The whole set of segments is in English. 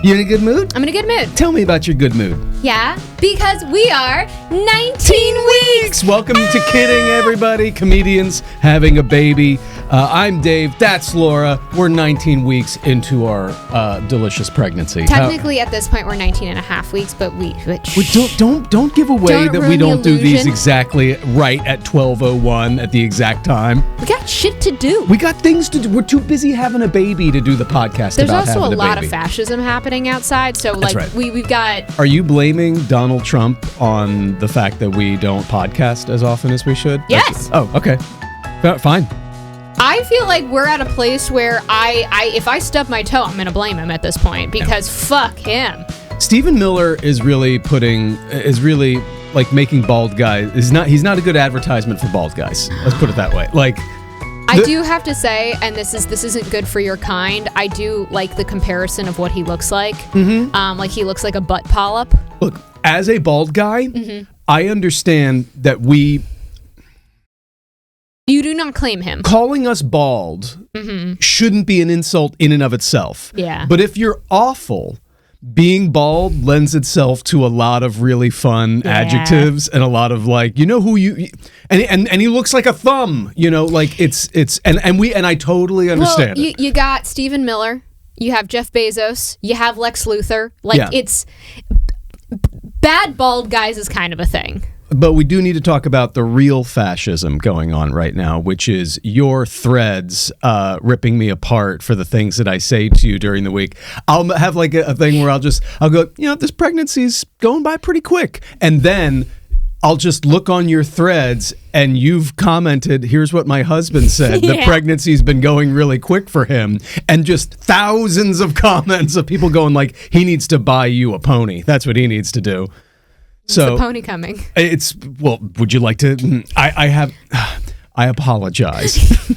You in a good mood? I'm in a good mood. Tell me about your good mood. Yeah, because we are 19 weeks. Welcome to Kidding, everybody. Comedians having a baby. I'm Dave. That's Laura. We're 19 weeks into our delicious pregnancy. Technically, at this point, we're 19 and a half weeks, but Don't give away Don't that we ruin the don't do these illusion. exactly right at 12:01 at the exact time. we got shit to do. We got things to do. We're too busy having a baby to do the podcast There's about also having a lot baby. of fascism happening outside, so That's like right. we've got. Are you blaming Donald Trump on the fact that we don't podcast as often as we should? Yes. Oh, okay. Fine. I feel like we're at a place where if I stub my toe, I'm gonna blame him at this point because fuck him. Stephen Miller is really like making bald guys. He's not a good advertisement for bald guys. Let's put it that way. Like, I do have to say, and this isn't good for your kind. I do like the comparison of what he looks like. Mm-hmm. Like he looks like a butt polyp. look, as a bald guy, Mm-hmm. I understand that You do not claim him. calling us bald shouldn't be an insult in and of itself. Yeah. But if you're awful, being bald lends itself to a lot of really fun adjectives and a lot of like, you know who you and he looks like a thumb, you know, like it's and I totally understand Well, it. you got Stephen Miller, you have Jeff Bezos, you have Lex Luthor. Like Yeah. it's bad bald guys is kind of a thing. But we do need to talk about the real fascism going on right now, which is your threads ripping me apart for the things that I say to you during the week. I'll have like a thing where I'll go, you know, this pregnancy's going by pretty quick. And then I'll just look on your threads and you've commented, here's what my husband said. The Yeah. pregnancy's been going really quick for him. And just thousands of comments of people going like, he needs to buy you a pony. That's what he needs to do. So The pony coming. would you like to? I apologize.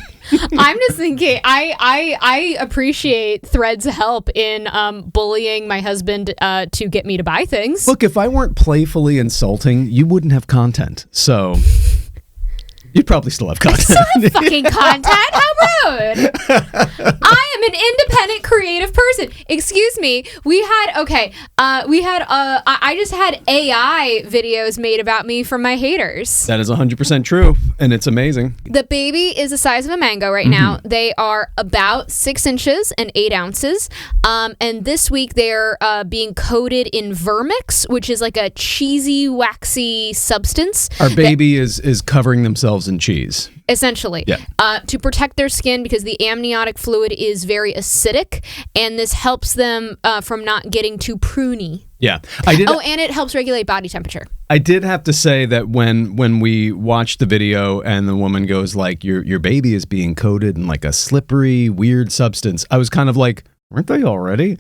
I'm just thinking, I appreciate Thread's help in bullying my husband to get me to buy things. Look, if I weren't playfully insulting, you wouldn't have content. So you'd probably still have content. Fucking content? How rude! I am an independent, creative person. Excuse me. I just had AI videos made about me from my haters. That is 100% true, and it's amazing. The baby is the size of a mango right now. They are about 6 inches and 8 ounces. And this week they're being coated in Vermix, which is like a cheesy, waxy substance. Our baby is covering themselves in cheese. Essentially, to protect their skin because the amniotic fluid is very acidic, and this helps them from not getting too pruny. Yeah, I did. Oh, and it helps regulate body temperature. I did have to say that when we watched the video and the woman goes like, your baby is being coated in like a slippery, weird substance, I was kind of like, weren't they already?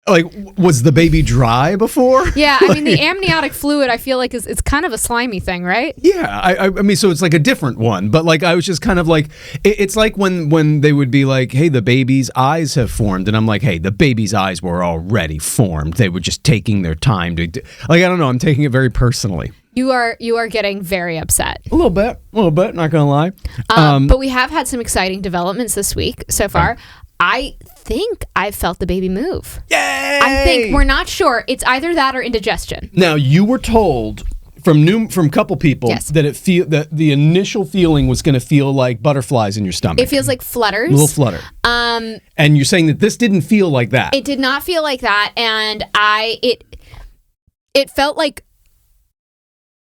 Like, was the baby dry before? Yeah, I mean, the amniotic fluid, I feel like, it's kind of a slimy thing, right? Yeah, I mean, so it's like a different one, but like I was just kind of like, it's like when they would be like, hey, the baby's eyes have formed, and I'm like, hey, the baby's eyes were already formed. They were just taking their time to, like, I don't know, I'm taking it very personally. You are getting very upset. A little bit, not gonna lie. But we have had some exciting developments this week so far. I think I've felt the baby move. Yay! I think we're not sure. It's either that or indigestion. Now, you were told from a couple people Yes. that the initial feeling was going to feel like butterflies in your stomach. It feels like flutters. A little flutter. And you're saying that this didn't feel like that. It did not feel like that, and it felt like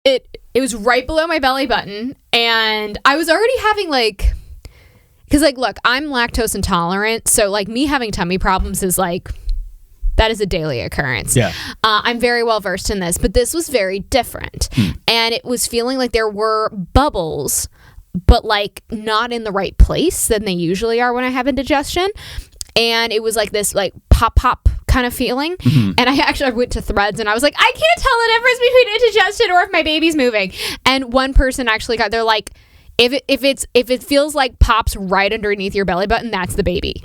it was right below my belly button, and I was already having like, because like, look, I'm lactose intolerant, so like me having tummy problems is like, that is a daily occurrence. Yeah. I'm very well versed in this, but this was very different, and it was feeling like there were bubbles, but like not in the right place than they usually are when I have indigestion. And it was like this like pop kind of feeling. And I went to Threads and I was like, I can't tell the difference between indigestion or if my baby's moving. And one person actually they're like, if it feels like pops right underneath your belly button, that's the baby.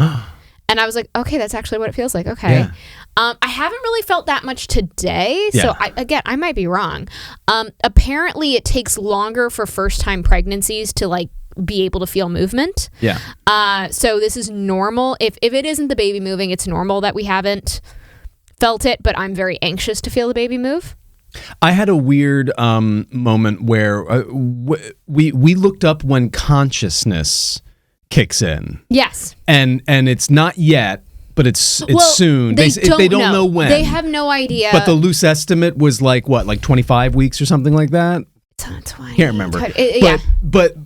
And I was like, okay, that's actually what it feels like. Okay. Yeah. I haven't really felt that much today. Yeah. So I might be wrong. Apparently it takes longer for first time pregnancies to like be able to feel movement. Yeah. So this is normal. If it isn't the baby moving, it's normal that we haven't felt it, but I'm very anxious to feel the baby move. I had a weird moment where we looked up when consciousness kicks in. Yes. And it's not yet, but it's soon. They don't know when. They have no idea. But the loose estimate was like 25 weeks or something like that? 20. Can't remember. Yeah. But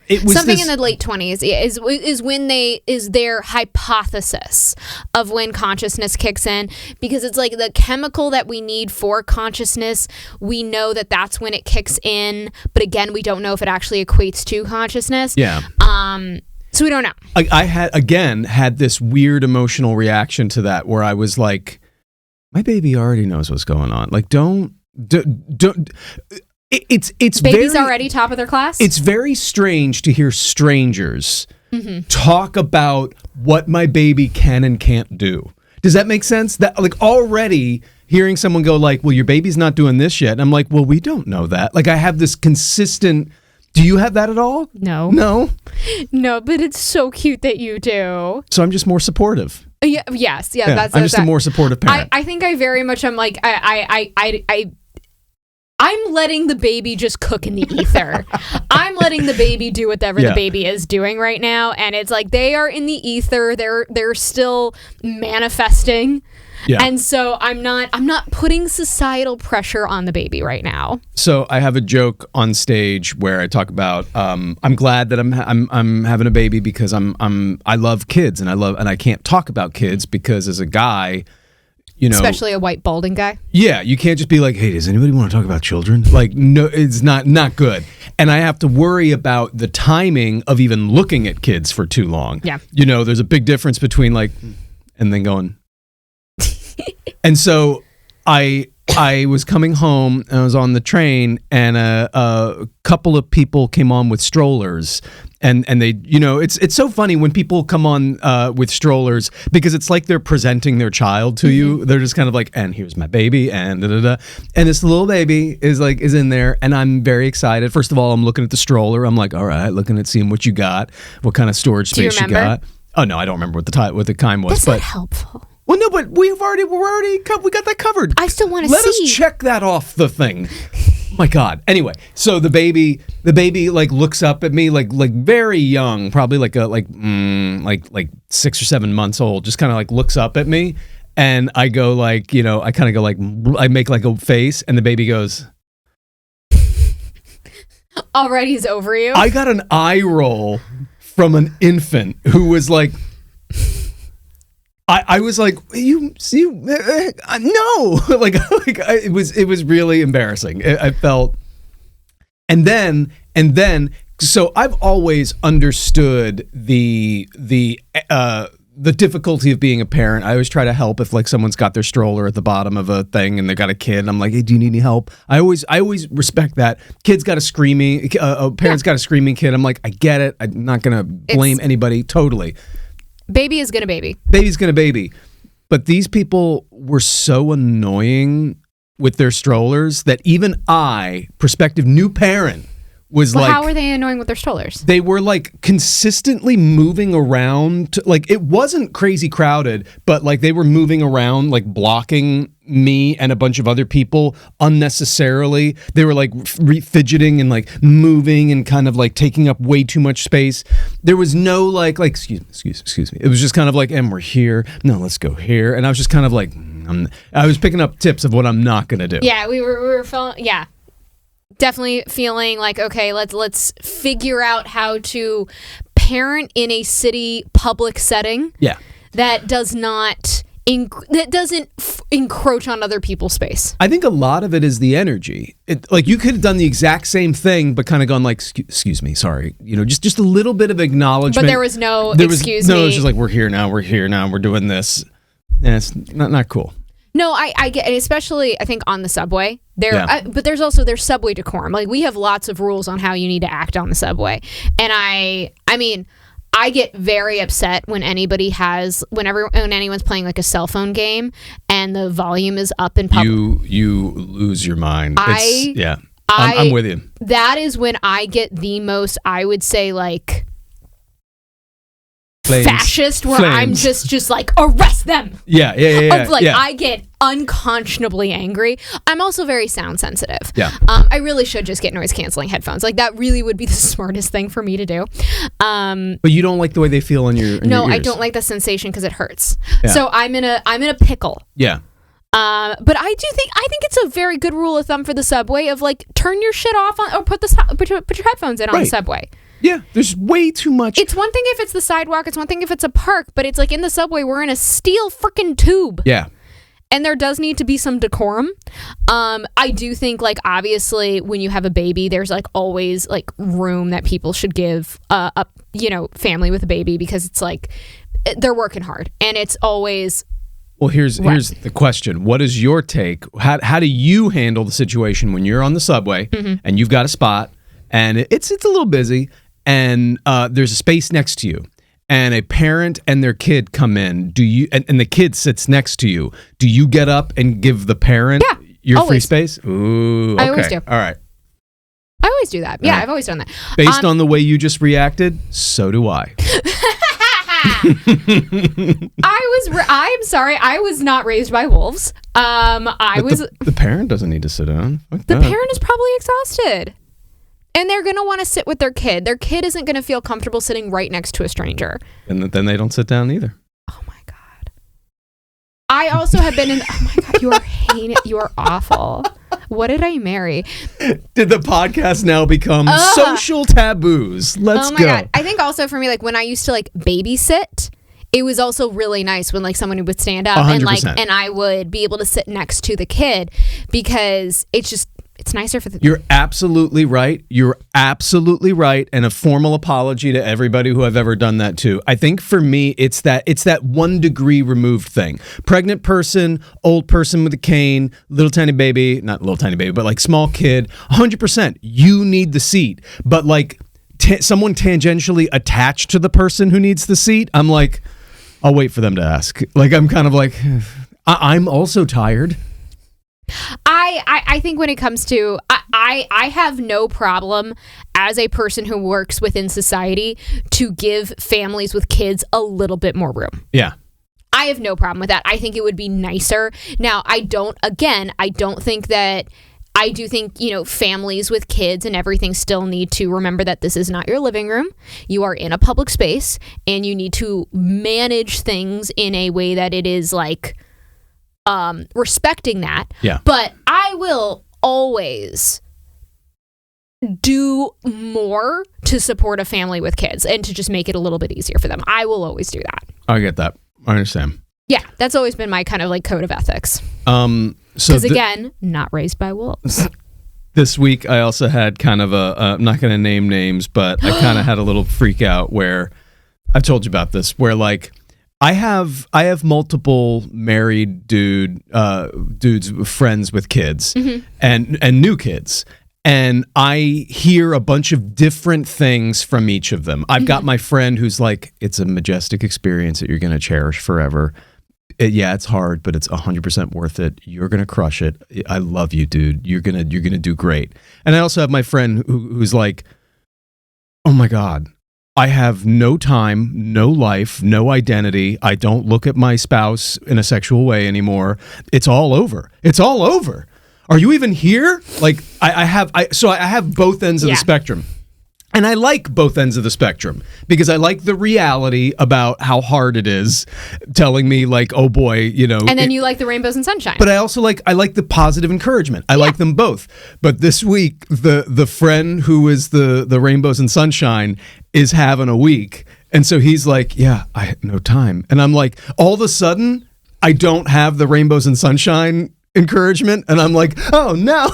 it was something in the late 20s is when is their hypothesis of when consciousness kicks in, because it's like the chemical that we need for consciousness. We know that that's when it kicks in, but again, we don't know if it actually equates to consciousness. Yeah. So we don't know. I had this weird emotional reaction to that where I was like, my baby already knows what's going on. Like, don't. It's baby's already top of their class. It's very strange to hear strangers talk about what my baby can and can't do. Does that make sense? That like already hearing someone go like, well, your baby's not doing this yet. And I'm like, well, we don't know that. Like I have this consistent. Do you have that at all? No, but it's so cute that you do. So I'm just more supportive. Yeah. Yes. Yeah. I'm just a more supportive parent. I think I very much am like I'm letting the baby just cook in the ether. I'm letting the baby do whatever the baby is doing right now, and it's like they are in the ether. They're still manifesting. Yeah. And so I'm not putting societal pressure on the baby right now. So I have a joke on stage where I talk about I'm glad that I'm having a baby because I love kids and I can't talk about kids because as a guy, you know, especially a white balding guy. Yeah, you can't just be like, hey, does anybody want to talk about children? Like, no, it's not good. And I have to worry about the timing of even looking at kids for too long. Yeah. You know, there's a big difference between like, and then going. And so I was coming home and I was on the train and a couple of people came on with strollers. And they, you know, it's so funny when people come on with strollers because it's like they're presenting their child to you. They're just kind of like, and here's my baby, and da-da-da. And this little baby is in there, and I'm very excited. First of all, I'm looking at the stroller. I'm like, all right, looking at seeing what you got, what kind of storage space you got. Oh no, I don't remember what the time was. That's not helpful. Well, no, but we got that covered. I still want to see. Let us check that off the thing. My God. Anyway, so the baby like looks up at me like very young, probably like 6 or 7 months old, just kind of like looks up at me, and I go like, you know, I kind of go like, I make like a face, and the baby goes. Already he's over you. I got an eye roll from an infant who was like. I was like, no, it was really embarrassing. I felt, and then, so I've always understood the difficulty of being a parent. I always try to help if like someone's got their stroller at the bottom of a thing and they got a kid. I'm like, hey, do you need any help? I always respect that. Kid's got a parent's got a screaming kid. I'm like, I get it. I'm not gonna blame anybody. Totally. Baby is gonna baby. Baby's gonna baby. But these people were so annoying with their strollers that even I, prospective new parent, was like... How were they annoying with their strollers? They were like consistently moving around. Like it wasn't crazy crowded, but like they were moving around, like blocking me and a bunch of other people unnecessarily. They were like fidgeting and like moving and kind of like taking up way too much space. There was no like excuse me. It was just kind of like, and we're here. No, let's go here. And I was just kind of like, I was picking up tips of what I'm not gonna do. Yeah, we were feeling, yeah. Definitely feeling like, okay, let's figure out how to parent in a city public setting. Yeah. That does not encroach on other people's space. I think a lot of it is the energy. Like you could have done the exact same thing, but kind of gone like, excuse me, sorry, you know, just a little bit of acknowledgement. But there was no excuse me. No, it was just like we're here now, we're doing this, and it's not cool. No, I get it, especially I think on the subway. But there's subway decorum. Like we have lots of rules on how you need to act on the subway. And I mean, I get very upset when when anyone's playing like a cell phone game and the volume is up in public. You lose your mind. I'm with you. That is when I get the most, I would say like fascist where I'm Flames. just like, arrest them. Yeah. Of like, yeah. I get unconscionably angry. I'm also very sound sensitive. Yeah. I really should just get noise canceling headphones. Like that really would be the smartest thing for me to do. But you don't like the way they feel in your No, your I ears. don't like the sensation because it hurts. Yeah. So I'm in a pickle. Yeah. But I think it's a very good rule of thumb for the subway of like turn your shit off on, or put your headphones in on the Right. subway. Yeah. There's way too much. It's one thing if it's the sidewalk, it's one thing if it's a park, but it's like in the subway we're in a steel freaking tube. Yeah. And there does need to be some decorum. I do think like obviously when you have a baby, there's like always like room that people should give a family with a baby because it's like they're working hard and it's always. Well, here's the question. What is your take? How do you handle the situation when you're on the subway and you've got a spot and it's a little busy and there's a space next to you and a parent and their kid come in? Do you and the kid sits next to you? Do you get up and give the parent your free always. space? Ooh, okay. I always do. All right. I always do that. Yeah, Right. I've always done that. Based on the way you just reacted, so do I. I'm sorry. I was not raised by wolves. The parent doesn't need to sit down. Fuck The that. parent is probably exhausted. And they're going to want to sit with their kid. Their kid isn't going to feel comfortable sitting right next to a stranger. And then they don't sit down either. Oh my God. I also have been in. Oh my God. You are heinous. You are awful. What did I marry? Did the podcast now become social taboos? Let's Oh my go. God. I think also for me, like when I used to like babysit, it was also really nice when like someone would stand up and like, 100%. and I would be able to sit next to the kid because it's nicer for the. You're absolutely right. You're absolutely right. And a formal apology to everybody who I've ever done that to. I think for me, it's that 1 degree removed thing. Pregnant person, old person with a cane, little tiny baby, not little tiny baby, but like small kid, 100%. You need the seat. But like someone tangentially attached to the person who needs the seat, I'm like, I'll wait for them to ask. Like, I'm kind of like, I'm also tired. I think when it comes to I have no problem as a person who works within society to give families with kids a little bit more room. Yeah. I have no problem with that. I think it would be nicer. Now, I do think, families with kids and everything still need to remember that this is not your living room. You are in a public space and you need to manage things in a way that it is like respecting that. Yeah. But I will always do more to support a family with kids and to just make it a little bit easier for them. I will always do that. I get that. I understand. Yeah, that's always been my kind of like code of ethics. So Because again, not raised by wolves. this week I also had kind of I'm not going to name names, but I kind of had a little freak out where I've told you about this, where like I have multiple married dudes friends with kids and new kids. And I hear a bunch of different things from each of them. I've got my friend who's like, it's a majestic experience that you're going to cherish forever. It's hard, but it's 100% worth it. You're going to crush it. I love you, dude. You're going to do great. And I also have my friend who's like, oh my God, I have no time, no life, no identity. I don't look at my spouse in a sexual way anymore. It's all over. It's all over. Are you even here? Like I have both ends of the spectrum. And I like both ends of the spectrum because I like the reality about how hard it is telling me like, oh boy, And then you like the rainbows and sunshine. But I also like the positive encouragement. I like them both. But this week, the friend who is the rainbows and sunshine is having a week. And so he's like, yeah, I had no time. And I'm like, all of a sudden, I don't have the rainbows and sunshine encouragement, and I'm like, oh no.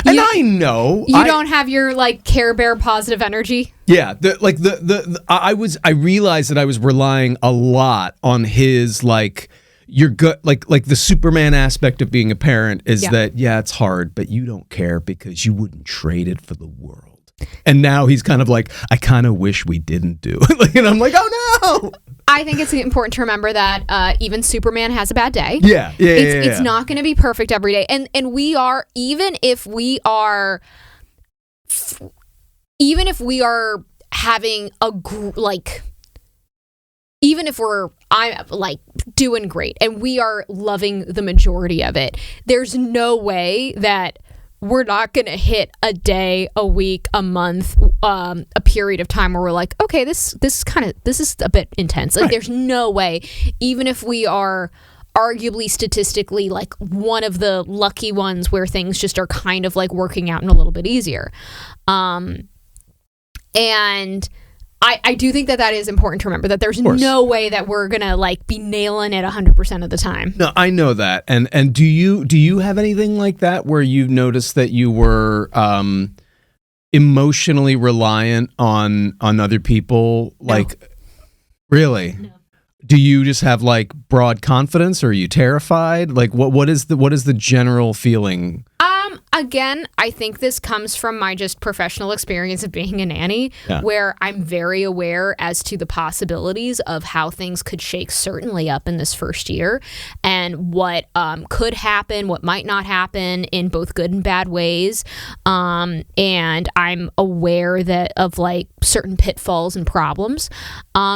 And I know you don't have your like Care Bear positive energy. Yeah, I realized that I was relying a lot on his like your gut, like the Superman aspect of being a parent is that it's hard, but you don't care because you wouldn't trade it for the world. And now he's kind of like, I kind of wish we didn't do it. And I'm like, oh no. I think it's important to remember that even Superman has a bad day. It's not going to be perfect every day, and we are even if we are having even if I'm like doing great and we are loving the majority of it, there's no way that we're not going to hit a day, a week, a month, a period of time where we're like, okay, this is a bit intense. Like, there's no way, even if we are arguably statistically like one of the lucky ones where things just are kind of like working out and a little bit easier. And I do think that is important to remember, that there's no way that we're gonna like be nailing it 100% of the time. No, I know that. And do you have anything like that where you noticed that you were emotionally reliant on other people? No. Like, really? No. Do you just have like broad confidence, or are you terrified? Like, what is the general feeling? Again, I think this comes from my just professional experience of being a nanny, where I'm very aware as to the possibilities of how things could shake certainly up in this first year, and what could happen, what might not happen in both good and bad ways. And I'm aware of like certain pitfalls and problems.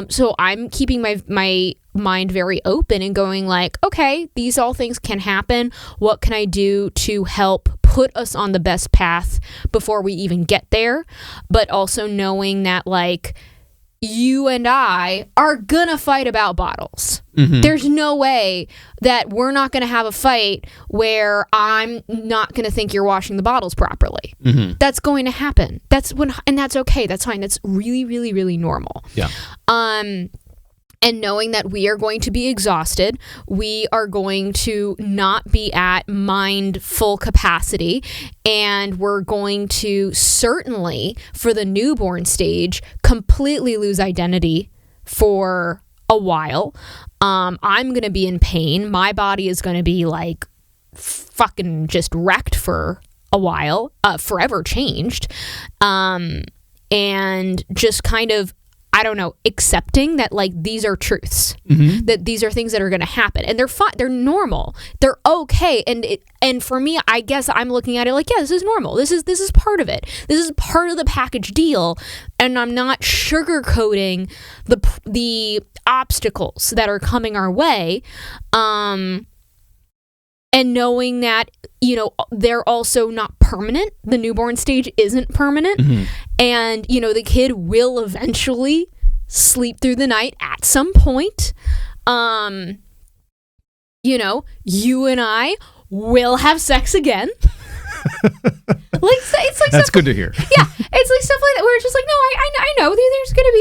So I'm keeping my mind very open and going like, okay, these all things can happen. What can I do to help put us on the best path before we even get there? But also knowing that like you and I are gonna fight about bottles. Mm-hmm. There's no way that we're not gonna have a fight where I'm not gonna think you're washing the bottles properly. Mm-hmm. That's going to happen. And that's okay. That's fine. That's really, really, really normal. Yeah. And knowing that we are going to be exhausted, we are going to not be at mind full capacity, and we're going to certainly, for the newborn stage, completely lose identity for a while. I'm going to be in pain. My body is going to be like fucking just wrecked for a while, forever changed. And just kind of, I don't know, accepting that like these are truths, mm-hmm. that these are things that are going to happen, and they're fine, they're normal, they're okay. And for me, I guess I'm looking at it like, yeah, this is normal. This is part of it. This is part of the package deal, and I'm not sugarcoating the obstacles that are coming our way. And knowing that, you know, they're also not permanent. The newborn stage isn't permanent. Mm-hmm. And, you know, the kid will eventually sleep through the night at some point. You know, you and I will have sex again. It's like that's good to hear. Yeah, it's like stuff like that where it's just like, no, I know it's gonna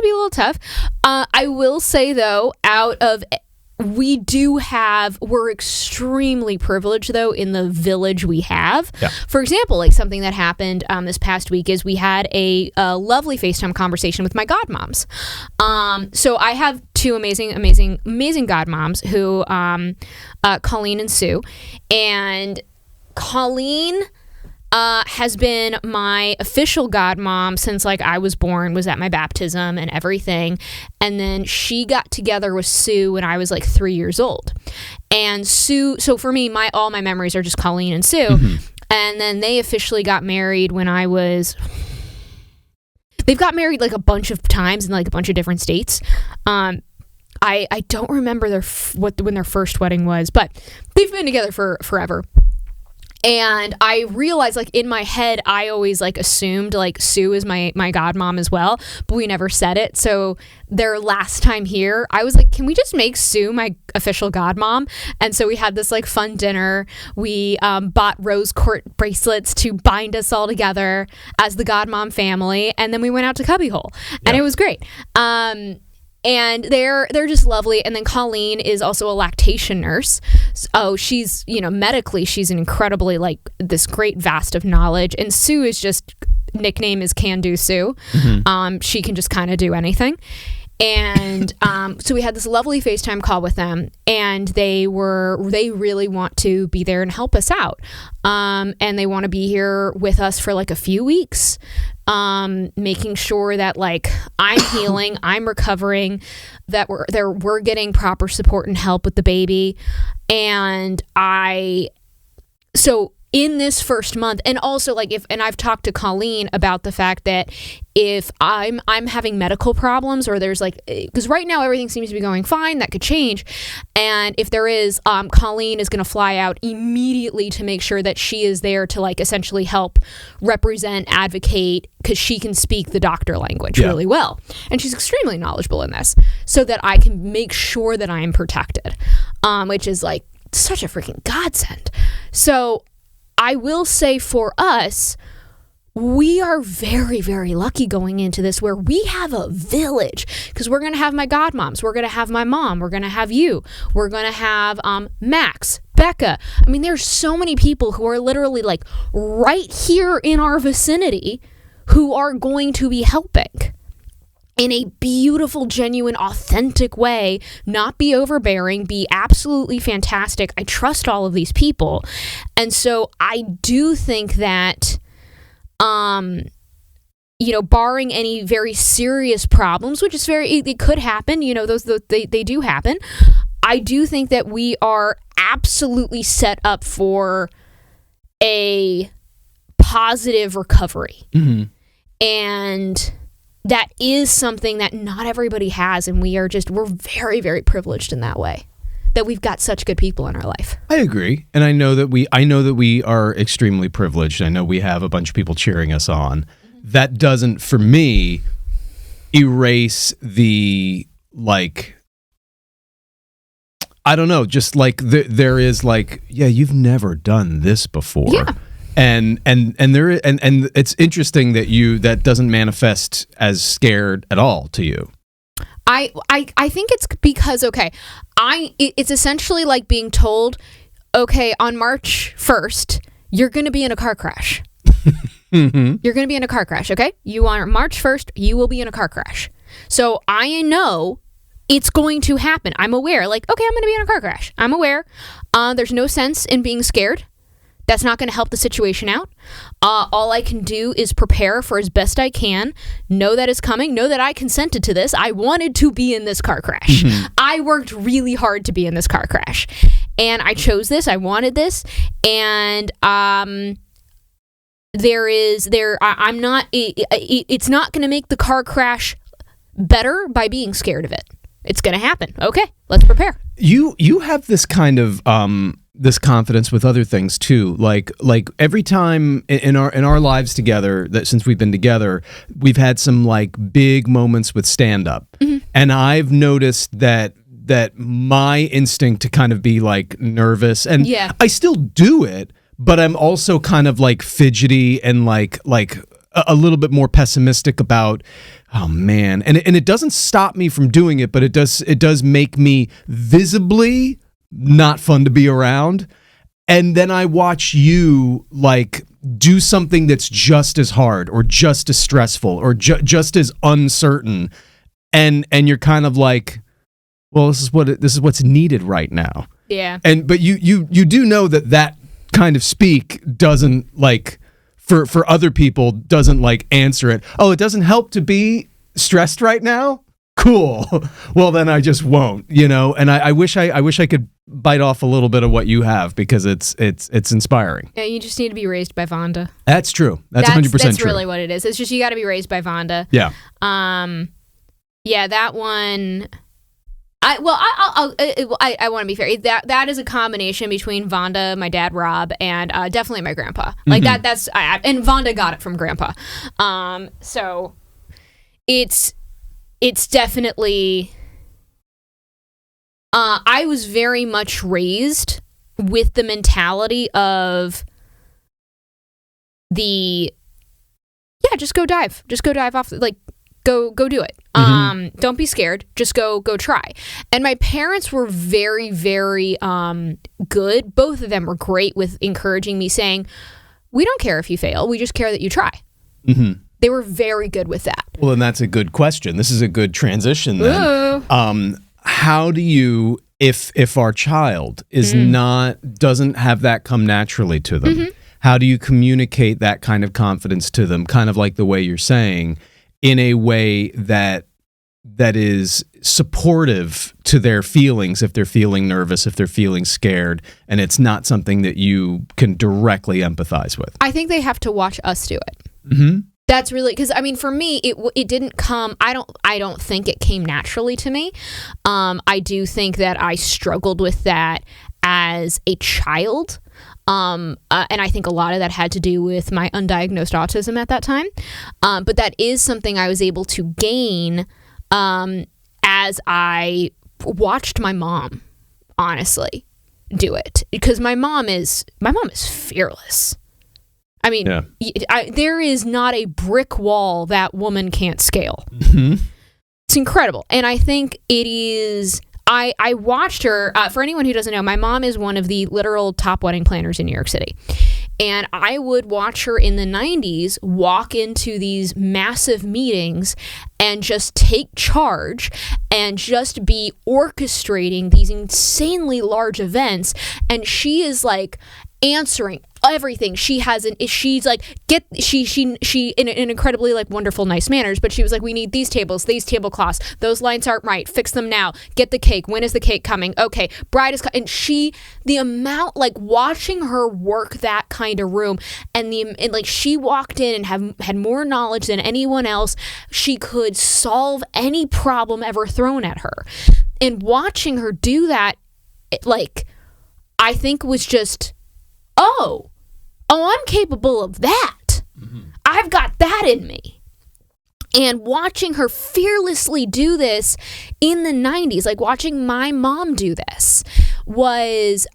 be a little tough. I will say though, we're extremely privileged though in the village we have. Yeah. For example, like something that happened this past week is we had a lovely FaceTime conversation with my godmoms. So I have two amazing godmoms who, Colleen and Sue, and Colleen has been my official godmom since like I was born, was at my baptism and everything. And then she got together with Sue when I was like 3 years old. And Sue, so for me, all my memories are just Colleen and Sue. Mm-hmm. And then they officially got married when they've got married like a bunch of times in like a bunch of different states. I don't remember when their first wedding was, but they've been together for forever. And I realized, like, in my head, I always, like, assumed, like, Sue is my godmom as well, but we never said it. So their last time here, I was like, can we just make Sue my official godmom? And so we had this, like, fun dinner. We bought rose quartz bracelets to bind us all together as the godmom family. And then we went out to Cubbyhole. And it was great. And they're just lovely. And then Colleen is also a lactation nurse. So she's, you know, medically, she's an incredibly, like, this great vast of knowledge. And Sue is just, nickname is Can Do Sue. Mm-hmm. She can just kind of do anything. And so we had this lovely FaceTime call with them, and they really want to be there and help us out. And they want to be here with us for like a few weeks, making sure that like I'm healing, I'm recovering, that we're getting proper support and help with the baby. And so in this first month, and also like and I've talked to Colleen about the fact that if I'm having medical problems, or there's like, because right now everything seems to be going fine, that could change, and if there is, Colleen is going to fly out immediately to make sure that she is there to like essentially help represent, advocate, because she can speak the doctor language really well, and she's extremely knowledgeable in this, so that I can make sure that I am protected, which is like such a freaking godsend. So I will say for us, we are very, very lucky going into this, where we have a village, because we're going to have my godmoms, we're going to have my mom, we're going to have you, we're going to have Max, Becca. I mean, there's so many people who are literally like right here in our vicinity who are going to be helping in a beautiful, genuine, authentic way, not be overbearing, be absolutely fantastic. I trust all of these people. And so I do think that, barring any very serious problems, which is it could happen, they do happen. I do think that we are absolutely set up for a positive recovery. Mm-hmm. And that is something that not everybody has, and we're very, very privileged in that way, that we've got such good people in our life. I agree, and I know that we are extremely privileged. I know we have a bunch of people cheering us on. That doesn't, for me, erase the like, I don't know, just like there is like, yeah, you've never done this before. Yeah. And it's interesting that that doesn't manifest as scared at all to you. I think it's because, it's essentially like being told, okay, on March 1st, you're going to be in a car crash. Mm-hmm. You're going to be in a car crash, okay? You on March 1st, you will be in a car crash. So I know it's going to happen. I'm aware, like, okay, I'm going to be in a car crash. I'm aware. There's no sense in being scared. That's not going to help the situation out. All I can do is prepare for as best I can, know that it's coming, know that I consented to this. I wanted to be in this car crash. Mm-hmm. I worked really hard to be in this car crash. And I chose this. I wanted this. And it's not going to make the car crash better by being scared of it. It's going to happen. Okay, let's prepare. You have this kind of this confidence with other things too. Like every time in our lives together, that since we've been together, we've had some like big moments with stand up. Mm-hmm. And I've noticed that my instinct to kind of be like nervous, and I still do it, but I'm also kind of like fidgety and like a little bit more pessimistic about, oh man, and it doesn't stop me from doing it, but it does make me visibly not fun to be around. And then I watch you like do something that's just as hard or just as stressful or just as uncertain, and you're kind of like, well, this is what's needed right now. Yeah. But you do know that kind of speak doesn't like, for other people, doesn't like answer it. Oh, it doesn't help to be stressed right now? Cool. Well, then I just won't, and I wish I could bite off a little bit of what you have, because it's inspiring. Yeah, you just need to be raised by Vonda. That's true. That's 100% true. That's really what it is. It's just you got to be raised by Vonda. Yeah. Yeah, that one. I want to be fair. That is a combination between Vonda, my dad Rob, and definitely my grandpa. Like mm-hmm. And Vonda got it from grandpa. So it's definitely. I was very much raised with the mentality of just go dive off, like go do it. Mm-hmm. Don't be scared. Just go try. And my parents were very, very good. Both of them were great with encouraging me, saying, we don't care if you fail. We just care that you try. Mm-hmm. They were very good with that. Well, and that's a good question. This is a good transition then. How do you, if our child is doesn't have that come naturally to them, mm-hmm. how do you communicate that kind of confidence to them, kind of like the way you're saying, in a way that that is supportive to their feelings if they're feeling nervous, if they're feeling scared, and it's not something that you can directly empathize with. I think they have to watch us do it. Mm-hmm. That's really, because I mean, for me, it didn't come. I don't think it came naturally to me. I do think that I struggled with that as a child. And I think a lot of that had to do with my undiagnosed autism at that time. But that is something I was able to gain as I watched my mom, honestly, do it. Because my mom is fearless. I mean, there is not a brick wall that woman can't scale. Mm-hmm. It's incredible. And I think it is... I watched her, for anyone who doesn't know, my mom is one of the literal top wedding planners in New York City. And I would watch her in the 90s walk into these massive meetings and just take charge and just be orchestrating these insanely large events. And she is like answering everything. She's like, she in incredibly like wonderful, nice manners, but she was like, we need these tables, these tablecloths, those lines aren't right, fix them now, get the cake, when is the cake coming, okay, bride is and the amount, like watching her work that kind of room, and like she walked in and had more knowledge than anyone else. She could solve any problem ever thrown at her, and watching her do that, I think was just, oh, I'm capable of that. Mm-hmm. I've got that in me. And watching her fearlessly do this in the 90s, like watching my mom do this, was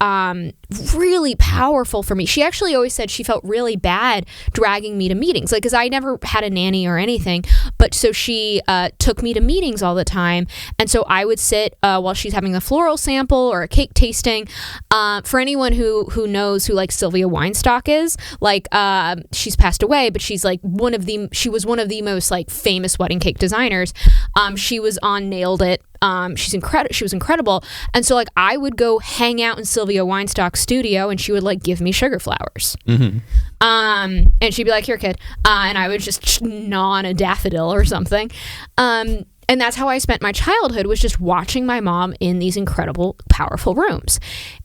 really powerful for me. She actually always said she felt really bad dragging me to meetings, like, because I never had a nanny or anything, but so she took me to meetings all the time, and so I would sit while she's having a floral sample or a cake tasting. For anyone who knows who like Sylvia Weinstock is, like she's passed away, but she's like she was one of the most like famous wedding cake designers. She was on Nailed It. She was incredible. And so like I would go hang out in Sylvia Weinstock's studio, and she would like give me sugar flowers. Mm-hmm. And she'd be like, here, kid. And I would just gnaw on a daffodil or something. And that's how I spent my childhood, was just watching my mom in these incredible, powerful rooms.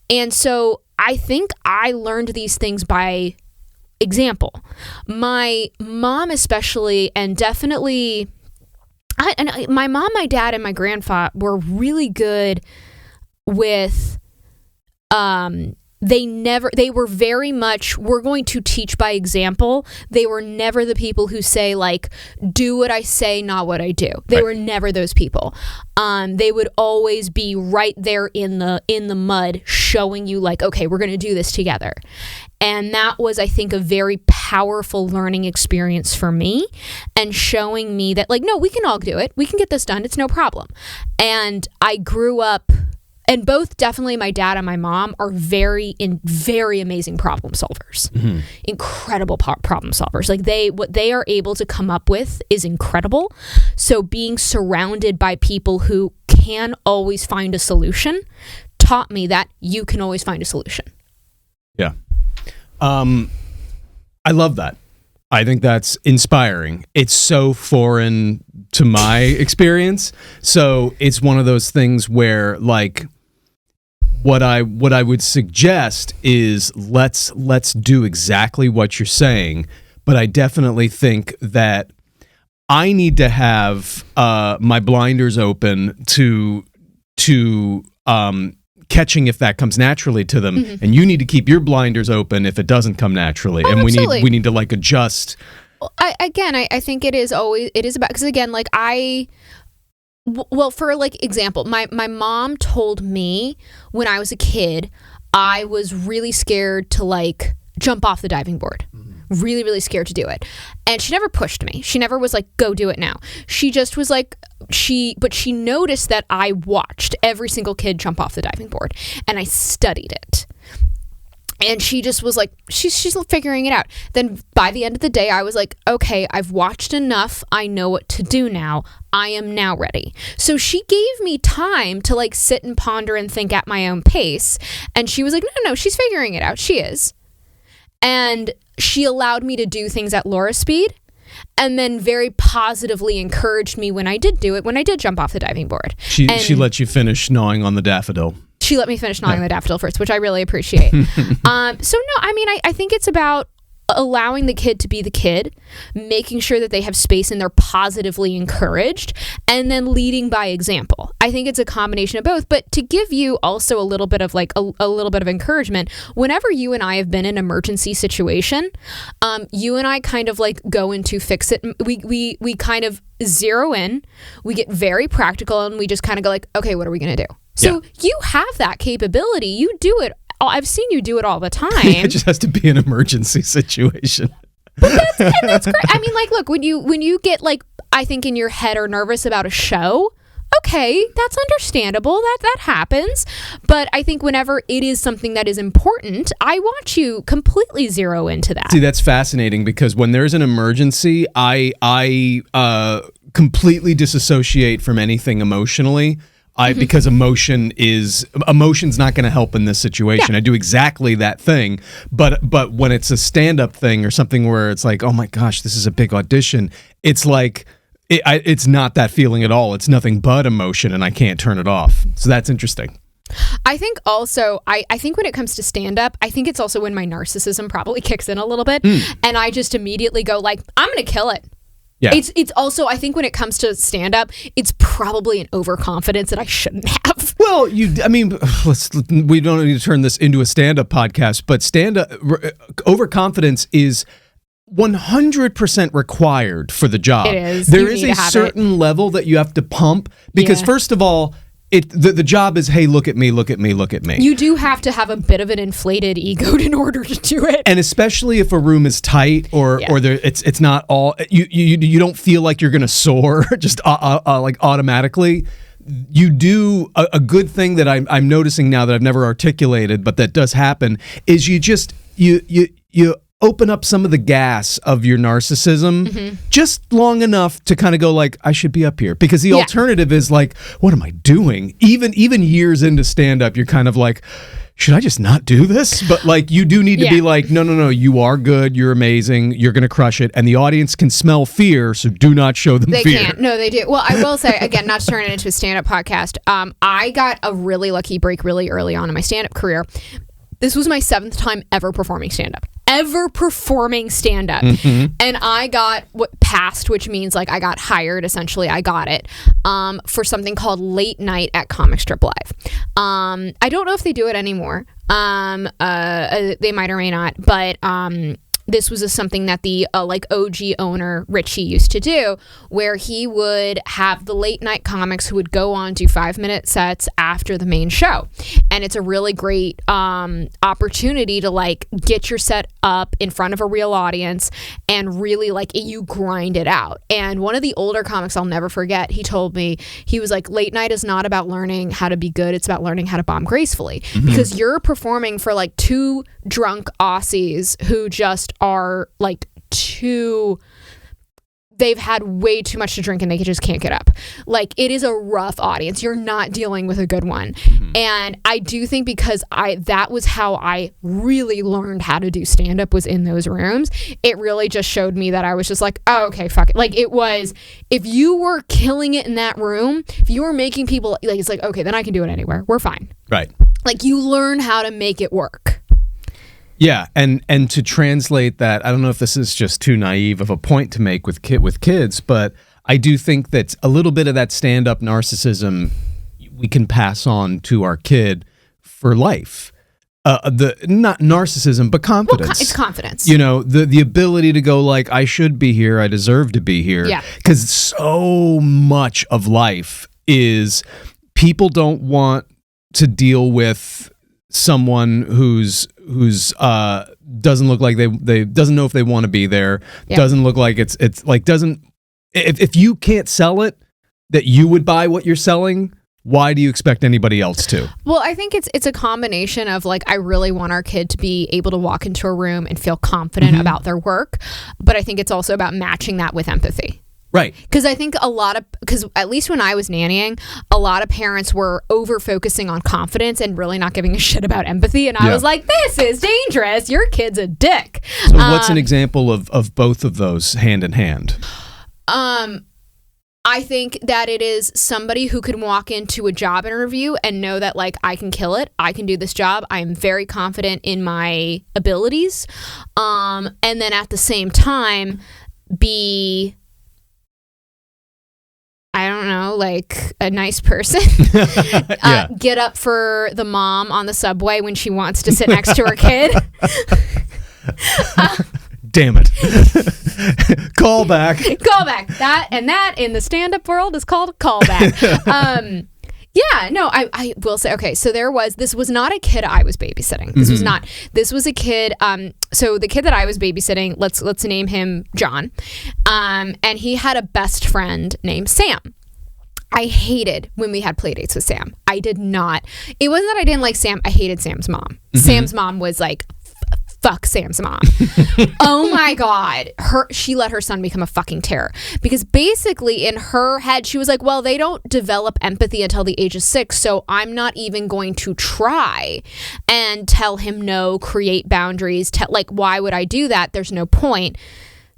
And so I think I learned these things by example. My mom especially, and definitely... my mom, my dad, and my grandfather were really good with, they were very much, we're going to teach by example. They were never the people who say like, do what I say, not what I do. They were never those people. They would always be right there in the mud, showing you like, okay, we're going to do this together. And that was, I think, a very powerful learning experience for me, and showing me that like, no, we can all do it. We can get this done. It's no problem. And I grew up, and both, definitely my dad and my mom, are very amazing problem solvers. Mm-hmm. Incredible problem solvers. Like what they are able to come up with is incredible. So being surrounded by people who can always find a solution taught me that you can always find a solution. Yeah. I love that. I think that's inspiring. It's so foreign to my experience. So it's one of those things where like what I would suggest is let's do exactly what you're saying, but I definitely think that I need to have my blinders open to catching if that comes naturally to them, mm-hmm. and you need to keep your blinders open if it doesn't come naturally, and absolutely. we need to like adjust. I think it is about, because again, like for like example, my mom told me when I was a kid, I was really scared to like jump off the diving board. Mm-hmm. Really, really scared to do it. And she never pushed me. She never was like, go do it now. She just was like, but she noticed that I watched every single kid jump off the diving board, and I studied it. And she just was like, she's figuring it out. Then by the end of the day, I was like, okay, I've watched enough. I know what to do now. I am now ready. So she gave me time to like sit and ponder and think at my own pace. And she was like, no, she's figuring it out. She is. And she allowed me to do things at Laura's speed. and then very positively encouraged me when I did do it, when I did jump off the diving board. She let you finish gnawing on the daffodil. She let me finish gnawing the daffodil first, which I really appreciate. So no, I mean, I think it's about allowing the kid to be the kid, making sure that they have space and they're positively encouraged, and then leading by example. I think it's a combination of both. But to give you also a little bit of like a little bit of encouragement, whenever you and I have been in an emergency situation, you and I kind of like go into fix it. We kind of zero in, we get very practical, and we just kind of go like, okay, what are we going to do? So you have that capability. You do it. I've seen you do it all the time. It just has to be an emergency situation. But that's great. I mean, like, look, when you get like, I think in your head or nervous about a show, okay, that's understandable. That happens. But I think whenever it is something that is important, I watch you completely zero into that. See, that's fascinating, because when there's an emergency, I completely disassociate from anything emotionally. Because emotion's not going to help in this situation. I do exactly that thing, but when it's a stand-up thing or something where it's like, oh my gosh, this is a big audition, it's like it's not that feeling at all. It's nothing but emotion, and I can't turn it off. So that's interesting. I think also, I think when it comes to stand-up, I think it's also when my narcissism probably kicks in a little bit, and I just immediately go like, I'm going to kill it. Yeah. It's also, I think when it comes to stand-up, it's probably an overconfidence that I shouldn't have. Well, we don't need to turn this into a stand-up podcast, but overconfidence is 100% required for the job. It is. There is a certain level that you have to pump, because first of all, the job is, hey, look at me, look at me, look at me. You do have to have a bit of an inflated ego in order to do it. And especially if a room is tight or it's not all, you don't feel like you're going to soar just like automatically. You do a good thing that I'm noticing now that I've never articulated, but that does happen, is you open up some of the gas of your narcissism just long enough to kind of go like, I should be up here. Because the alternative is like, what am I doing? Even years into stand-up, you're kind of like, should I just not do this? But like, you do need to be like, no, you are good, you're amazing, you're going to crush it. And the audience can smell fear, so do not show them fear. They can't. No, they do. Well, I will say, again, not to turn it into a stand-up podcast, I got a really lucky break really early on in my stand-up career. This was my 7th time ever performing stand-up. And I got passed, which means like I got hired, essentially. I got it for something called Late Night at Comic Strip Live. I don't know if they do it anymore. They might or may not, but this was something that the like OG owner Richie used to do, where he would have the late night comics who would go on do 5-minute sets after the main show. And it's a really great opportunity to like get your set up in front of a real audience and really like you grind it out. And one of the older comics I'll never forget, he told me, he was like, late night is not about learning how to be good, it's about learning how to bomb gracefully. Because you're performing for like 2 drunk Aussies who just are like they've had way too much to drink and they just can't get up. Like, it is a rough audience. You're not dealing with a good one. And I do think because that was how I really learned how to do stand-up, was in those rooms. It really just showed me that I was just like, oh, okay, fuck it. Like, it was, if you were killing it in that room, if you were making people, like, it's like, okay, then I can do it anywhere. We're fine. Right. Like, you learn how to make it work. Yeah, and to translate that, I don't know if this is just too naive of a point to make with kids, but I do think that a little bit of that stand-up narcissism we can pass on to our kid for life. Not narcissism, but confidence. Well, it's confidence. You know, the ability to go like, I should be here, I deserve to be here. Yeah. Because so much of life is people don't want to deal with someone who's doesn't look like they doesn't know if they want to be there. Yeah. Doesn't look like it's like doesn't, if you can't sell it that you would buy what you're selling, why do you expect anybody else to? Well, I think it's a combination of like, I really want our kid to be able to walk into a room and feel confident about their work, but I think it's also about matching that with empathy. Right. Because I think because at least when I was nannying, a lot of parents were over focusing on confidence and really not giving a shit about empathy. And I was like, this is dangerous. Your kid's a dick. So what's an example of both of those hand in hand? I think that it is somebody who can walk into a job interview and know that, like, I can kill it. I can do this job. I am very confident in my abilities. And then at the same time, be... I don't know, like a nice person. Get up for the mom on the subway when she wants to sit next to her kid. Damn it. Callback. Callback. That in the stand-up world is called a callback. I will say, okay, so this was not a kid I was babysitting. This was a kid, so the kid that I was babysitting, let's name him John, and he had a best friend named Sam. I hated when we had play dates with Sam. I did not. It wasn't that I didn't like Sam. I hated Sam's mom. Mm-hmm. Sam's mom was like, fuck Sam's mom. Oh my God. She let her son become a fucking terror. Because basically in her head, she was like, well, they don't develop empathy until the age of 6, so I'm not even going to try and tell him no, create boundaries. Like, why would I do that? There's no point.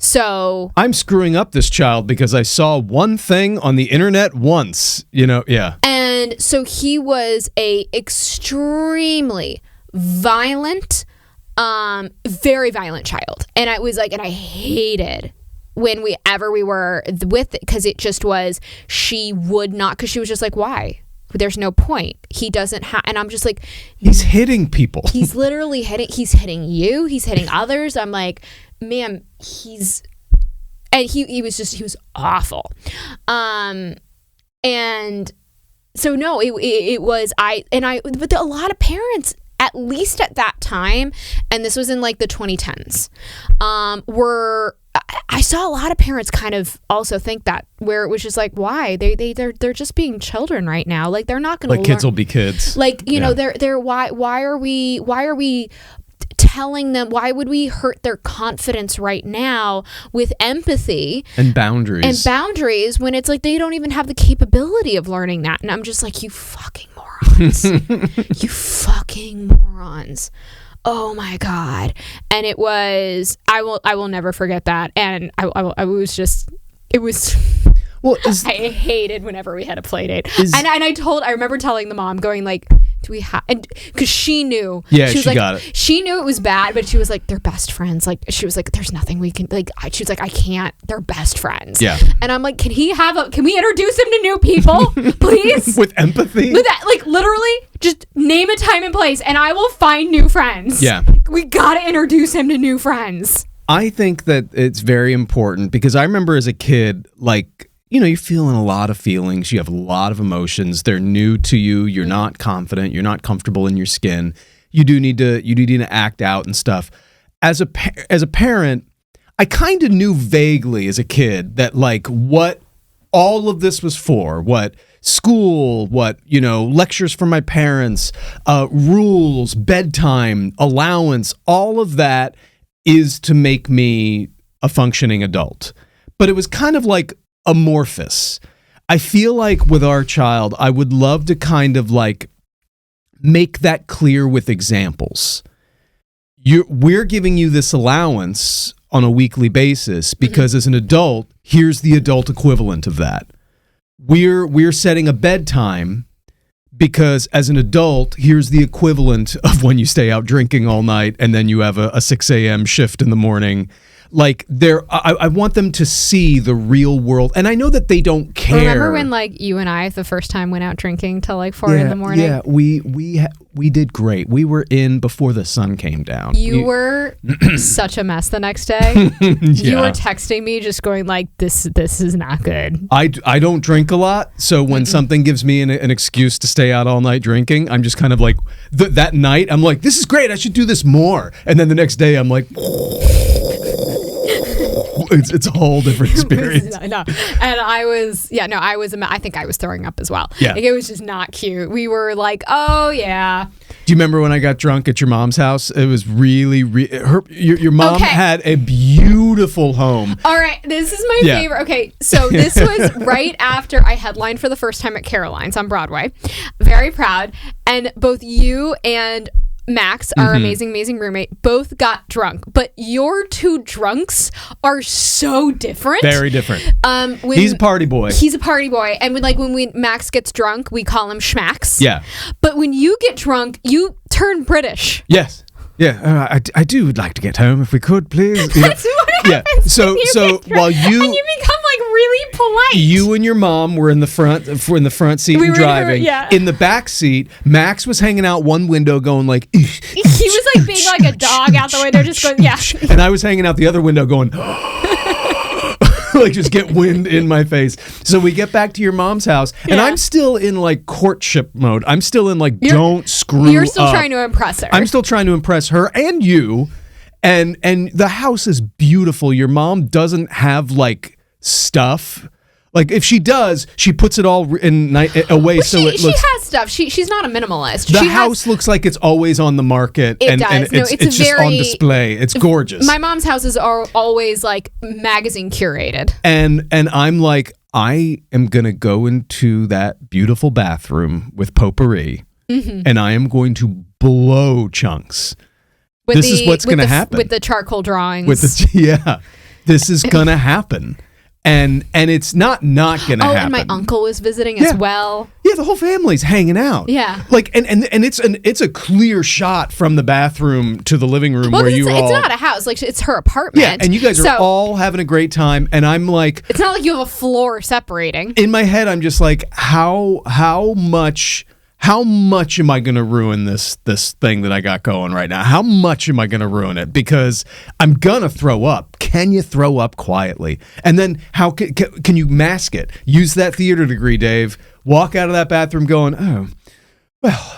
So I'm screwing up this child because I saw one thing on the internet once, yeah. And so he was a extremely violent, very violent child. And I was like, and I hated when we were with it, because it just was, she would not, because she was just like, why? There's no point. He doesn't have, and I'm just like, he's hitting people. He's literally he's hitting you. He's hitting others. I'm like, ma'am, he was awful. And so no, it was, but a lot of parents, at least at that time, and this was in like the 2010s, I saw a lot of parents kind of also think that, where it was just like, why? They're just being children right now. Like, they're not going to like kids will be kids. Like, you know, they're why are we telling them, why would we hurt their confidence right now with empathy and boundaries when it's like they don't even have the capability of learning that? And I'm just like, you fucking morons. You fucking morons. Oh my God. And it was, I will never forget that. And I was just, it was, well, I hated whenever we had a play date. I remember telling the mom, going like, do we have, and because she knew, she like, got it. She knew it was bad, but she was like, they're best friends. Like, she was like, there's nothing we can, like, she was like, I can't, they're best friends. Yeah. And I'm like, can we introduce him to new people, please? With empathy? With that, like, literally, just name a time and place and I will find new friends. Yeah. We gotta introduce him to new friends. I think that it's very important, because I remember as a kid, like, you know, you're feeling a lot of feelings. You have a lot of emotions. They're new to you. You're not confident. You're not comfortable in your skin. You do need to act out and stuff. As a parent, I kind of knew vaguely as a kid that, like, what all of this was for, what school, what, you know, lectures from my parents, rules, bedtime, allowance, all of that is to make me a functioning adult. But it was kind of like amorphous. I feel like with our child, I would love to kind of like make that clear with examples. We're giving you this allowance on a weekly basis because as an adult, here's the adult equivalent of that. We're setting a bedtime because as an adult, here's the equivalent of when you stay out drinking all night and then you have a 6 a.m. shift in the morning. Like, I want them to see the real world, and I know that they don't care. Remember when, like, you and I the first time went out drinking till like 4 in the morning? Yeah, we did great. We were in before the sun came down. You were such a mess the next day. You were texting me, just going like, "This is not good." I don't drink a lot, so when something gives me an excuse to stay out all night drinking, I'm just kind of like that night. I'm like, "This is great. I should do this more." And then the next day, I'm like. It's a whole different experience. No. And I think I was throwing up as well. Yeah. Like, it was just not cute. We were like, oh yeah. Do you remember when I got drunk at your mom's house? It was really, your mom had a beautiful beautiful home. All right, this is my Yeah. favorite. Okay, so this was right after I headlined for the first time at Caroline's on Broadway. Very proud. And both you and Max, our amazing roommate, both got drunk. But your two drunks are so different. Very different. When He's a party boy. He's a party boy. And when Max gets drunk, we call him Schmax. Yeah. But when you get drunk, you turn British. Yes. Yeah. I do like to get home if we could, please. You know? That's what Yeah. happens So when you so get drunk. while you And you become like really polite. You and your mom were in the front seat We and were in her- driving. yeah. In the back seat, Max was hanging out one window going like He was like being like a dog out the window, just going, yeah. and I was hanging out the other window going like just get wind in my face. So we get back to your mom's house and Yeah. I'm still in like courtship mode. I'm still in like don't screw You're still up. trying to impress her. I'm still trying to impress her and you. And the house is beautiful. Your mom doesn't have like stuff. Like if she does, she puts it all away so it looks. She has stuff. She's not a minimalist. The she house looks like it's always on the market, It and does. No, it's just on display. It's gorgeous. My mom's houses are always like magazine curated. And I'm like, I am gonna go into that beautiful bathroom with potpourri, and I am going to blow chunks. This is what's gonna happen with the charcoal drawings. This is gonna happen. And it's not gonna happen. And my uncle was visiting as well. Yeah, the whole family's hanging out. Yeah. Like and it's a clear shot from the bathroom to the living room Well, where it's all not a house. Like it's her apartment. Yeah, and you guys are all having a great time and I'm like it's not like you have a floor separating. in my head I'm just like how much am I going to ruin this thing that I got going right now? How much am I going to ruin it? Because I'm going to throw up. Can you throw up quietly? And then how can you mask it? Use that theater degree, Dave. Walk out of that bathroom going, oh, well,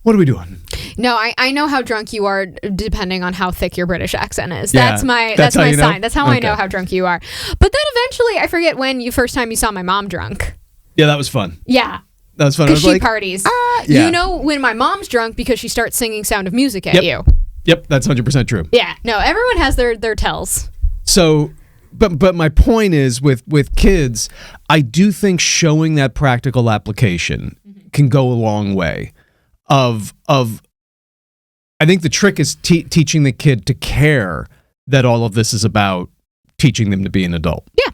what are we doing? No, I know how drunk you are depending on how thick your British accent is. Yeah, That's my that's how you know? sign. That's how I know how drunk you are. But then eventually, I forget when first time you saw my mom drunk. Yeah, that was fun. Yeah. That was fun. I Because was she like, parties. yeah. You know when my mom's drunk because she starts singing Sound of Music at you. Yep, that's 100% true. Yeah. No, everyone has their tells. So, but my point is with kids, I do think showing that practical application can go a long way. I think the trick is teaching the kid to care that all of this is about teaching them to be an adult. Yeah.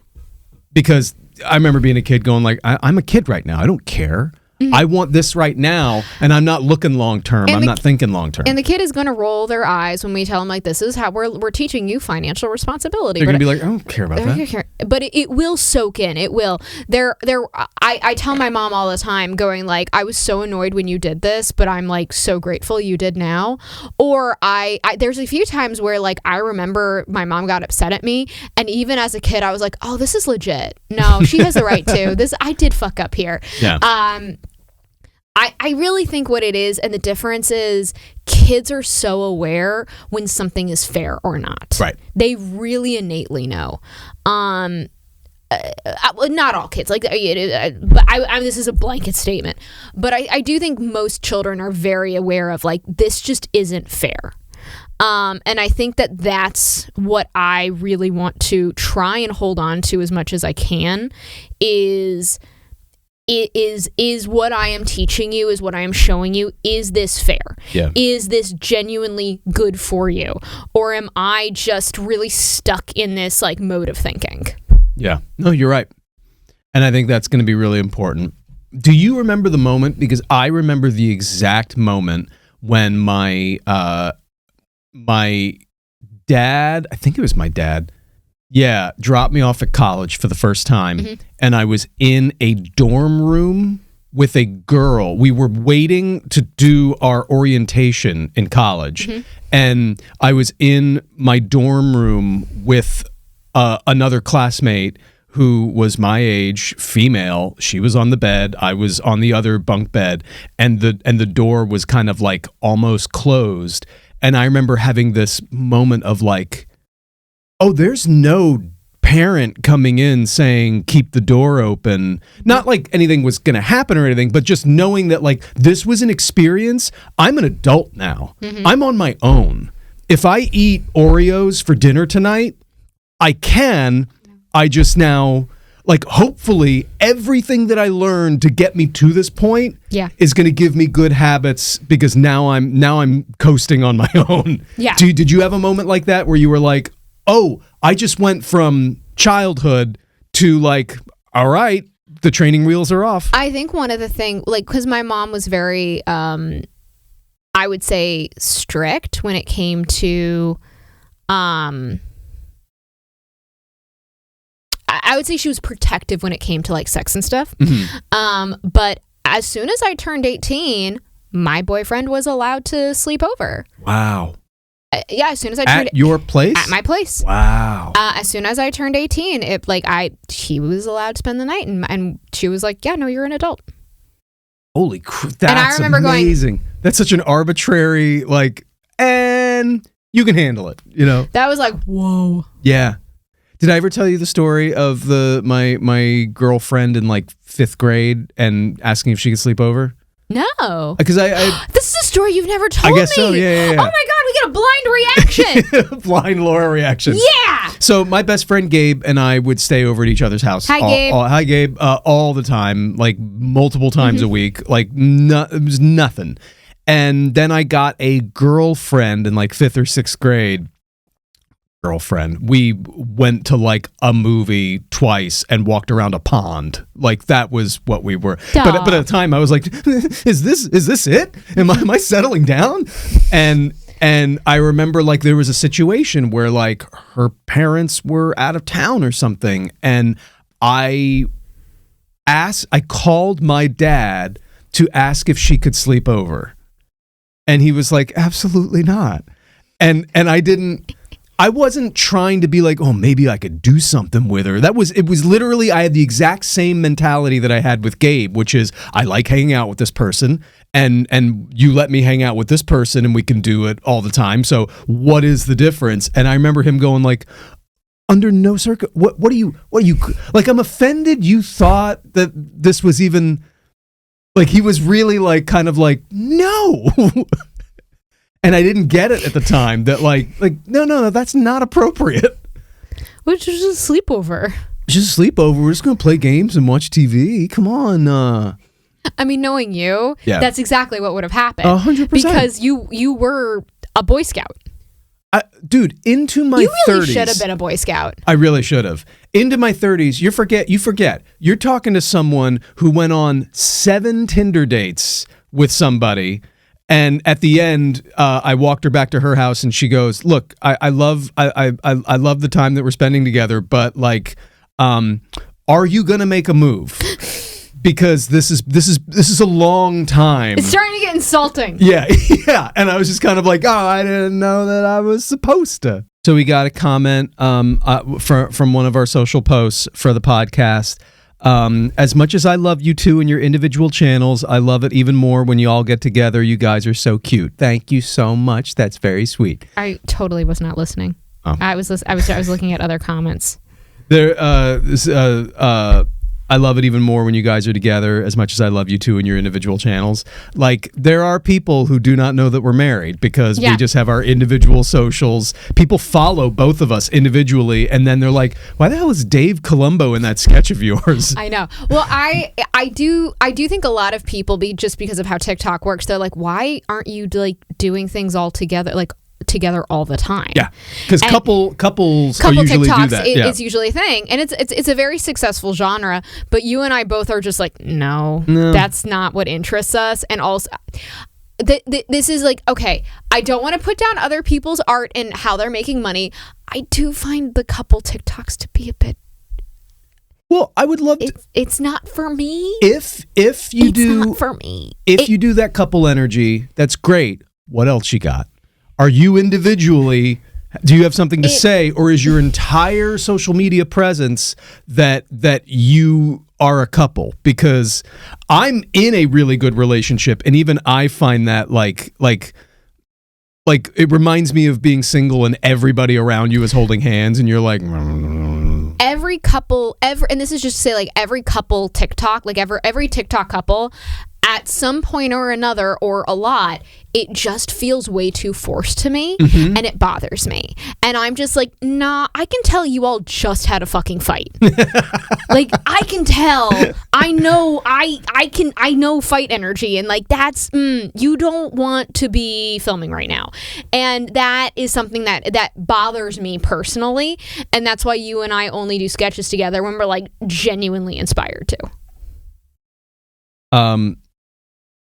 Because I remember being a kid going like, I'm a kid right now. I don't care. I want this right now, and I'm not looking long term. I'm not thinking long term. And the kid is going to roll their eyes when we tell them like, this is how we're teaching you financial responsibility. They're going to be like, I don't care about that. But it will soak in. It will. I tell my mom all the time going like, I was so annoyed when you did this, but I'm like so grateful you did now. Or there's a few times where like I remember my mom got upset at me, and even as a kid I was like, oh, this is legit. No, she has the right to. I did fuck up here. Yeah. I really think what it is, and the difference is kids are so aware when something is fair or not. Right. They really innately know. Not all kids, like, but this is a blanket statement. But I do think most children are very aware of, like, this just isn't fair. And I think that's what I really want to try and hold on to as much as I can is what I am teaching you, is what I am showing you, is this fair? Yeah. Is this genuinely good for you? Or am I just really stuck in this like mode of thinking? Yeah. No, you're right. And I think that's going to be really important. Do you remember the moment? Because I remember the exact moment when my dad, I think it was my dad, dropped me off at college for the first time. And I was in a dorm room with a girl. We were waiting to do our orientation in college. And I was in my dorm room with another classmate who was my age, female. She was on the bed. I was on the other bunk bed. And the door was kind of like almost closed. And I remember having this moment of like, oh, there's no parent coming in saying, keep the door open. Not like anything was going to happen or anything, but just knowing that like this was an experience. I'm an adult now. I'm on my own. if I eat Oreos for dinner tonight, I just now, like, hopefully everything that I learned to get me to this point is going to give me good habits, because now I'm coasting on my own. Yeah. Did you have a moment like that where you were like, oh, I just went from childhood to like, all right, the training wheels are off? I think one of the things, like, because my mom was very, I would say, strict when it came to, I would say she was protective when it came to like sex and stuff. But as soon as I turned 18, my boyfriend was allowed to sleep over. Wow. Yeah, as soon as I turned at your place? At my place. Wow. As soon as I turned 18, he was allowed to spend the night, and she was like, "Yeah, no, you're an adult." Holy crap! That's and I remember amazing. That's such an arbitrary, like, and you can handle it. You know. That was like, whoa. Yeah. Did I ever tell you the story of my girlfriend in like 5th grade and asking if she could sleep over? No. Because I this is a story you've never told me. I guess so, yeah. Oh my God, we get a blind reaction. Blind Laura reaction. Yeah. So my best friend Gabe and I would stay over at each other's house. Hi, Gabe. All the time, like multiple times a week. Like it was nothing. And then I got a girlfriend in like 5th or 6th grade. We went to like a movie twice and walked around a pond. Like that was what we were. But at the time I was like, is this it? Am I settling down? And I remember like there was a situation where like her parents were out of town or something, and I called my dad to ask if she could sleep over. And he was like, absolutely not. And I wasn't trying to be like, oh, maybe I could do something with her. It was literally, I had the exact same mentality that I had with Gabe, which is I like hanging out with this person, and you let me hang out with this person and we can do it all the time. So what is the difference? And I remember him going like, under no circuit, what are you, like, I'm offended you thought that this was even, like, he was really like, kind of like, no. And I didn't get it at the time that like no, that's not appropriate. Which was just a sleepover. Just a sleepover. We're just gonna play games and watch TV. Come on. I mean, knowing you, that's exactly what would have happened. 100%. Because you were a Boy Scout. Dude, into my 30s. You really should have been a Boy Scout. I really should have. Into my 30s, you forget. You're talking to someone who went on 7 Tinder dates with somebody. And at the end, I walked her back to her house, and she goes, "Look, I love the time that we're spending together, but like, are you gonna make a move? Because this is a long time. It's starting to get insulting." Yeah. And I was just kind of like, oh, I didn't know that I was supposed to. So we got a comment from one of our social posts for the podcast. As much as I love you two and your individual channels, I love it even more when you all get together. You guys are so cute. Thank you so much. That's very sweet. I totally was not listening. Oh. I was looking at other comments. I love it even more when you guys are together, as much as I love you two and your individual channels. Like, there are people who do not know that we're married because we just have our individual socials. People follow both of us individually, and then they're like, why the hell is Dave Colombo in that sketch of yours? I know. Well, I do think a lot of people, just because of how TikTok works, they're like, why aren't you like doing things all together, like together all the time? Yeah, because couples usually TikToks do that. It's usually a thing, and it's a very successful genre. But you and I both are just like, no, that's not what interests us. And also, this is like, okay, I don't want to put down other people's art and how they're making money. I do find the couple TikToks to be a bit. Well, I would love to. It's not for me. If you do, not for me. If you do that couple energy, that's great. What else you got? Are you individually, do you have something to say, or is your entire social media presence that you are a couple? Because I'm in a really good relationship, and even I find that like it reminds me of being single and everybody around you is holding hands and you're like, every couple, and this is just to say, like, every couple TikTok, like every TikTok couple at some point or another, or a lot, it just feels way too forced to me, and it bothers me. And I'm just like, nah, I can tell you all just had a fucking fight. Like, I can tell. I know I know fight energy, and like that's you don't want to be filming right now. And that is something that bothers me personally, and that's why you and I only do sketches together when we're like genuinely inspired to.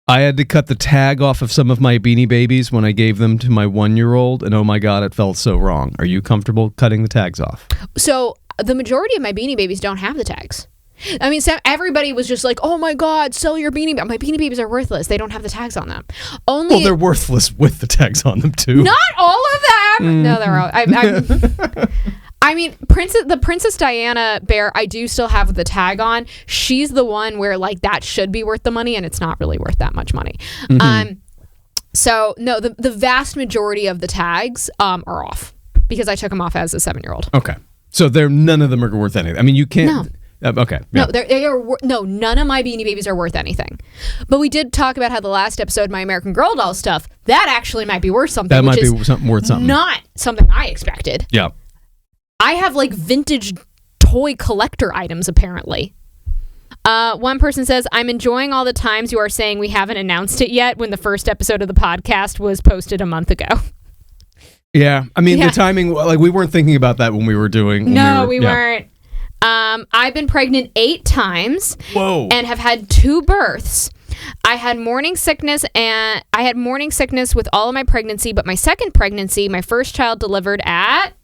I had to cut the tag off of some of my Beanie Babies when I gave them to my 1-year-old, and oh my God, it felt so wrong. Are you comfortable cutting the tags off? So the majority of my Beanie Babies don't have the tags. I mean, everybody was just like, oh my God, sell your Beanie Babies. My Beanie Babies are worthless. They don't have the tags on them. Well, they're worthless with the tags on them too. Not all of them. No, they're all. I mean, the Princess Diana bear, I do still have the tag on. She's the one where like that should be worth the money, and it's not really worth that much money. So no, the vast majority of the tags are off because I took them off as a 7-year-old. Okay, so none of them are worth anything. I mean, you can't. No. Okay. Yeah. No, none of my Beanie Babies are worth anything. But we did talk about how the last episode, my American Girl doll stuff, that actually might be worth something. That might be worth something. Not something I expected. Yeah. I have like vintage toy collector items apparently. One person says, I'm enjoying all the times you are saying we haven't announced it yet when the first episode of the podcast was posted a month ago. Yeah. I mean, the timing, like we weren't thinking about that when we were doing. We weren't. I've been pregnant 8 times. Whoa. And have had 2 births. I had morning sickness with all of my pregnancy, but my second pregnancy, my first child delivered at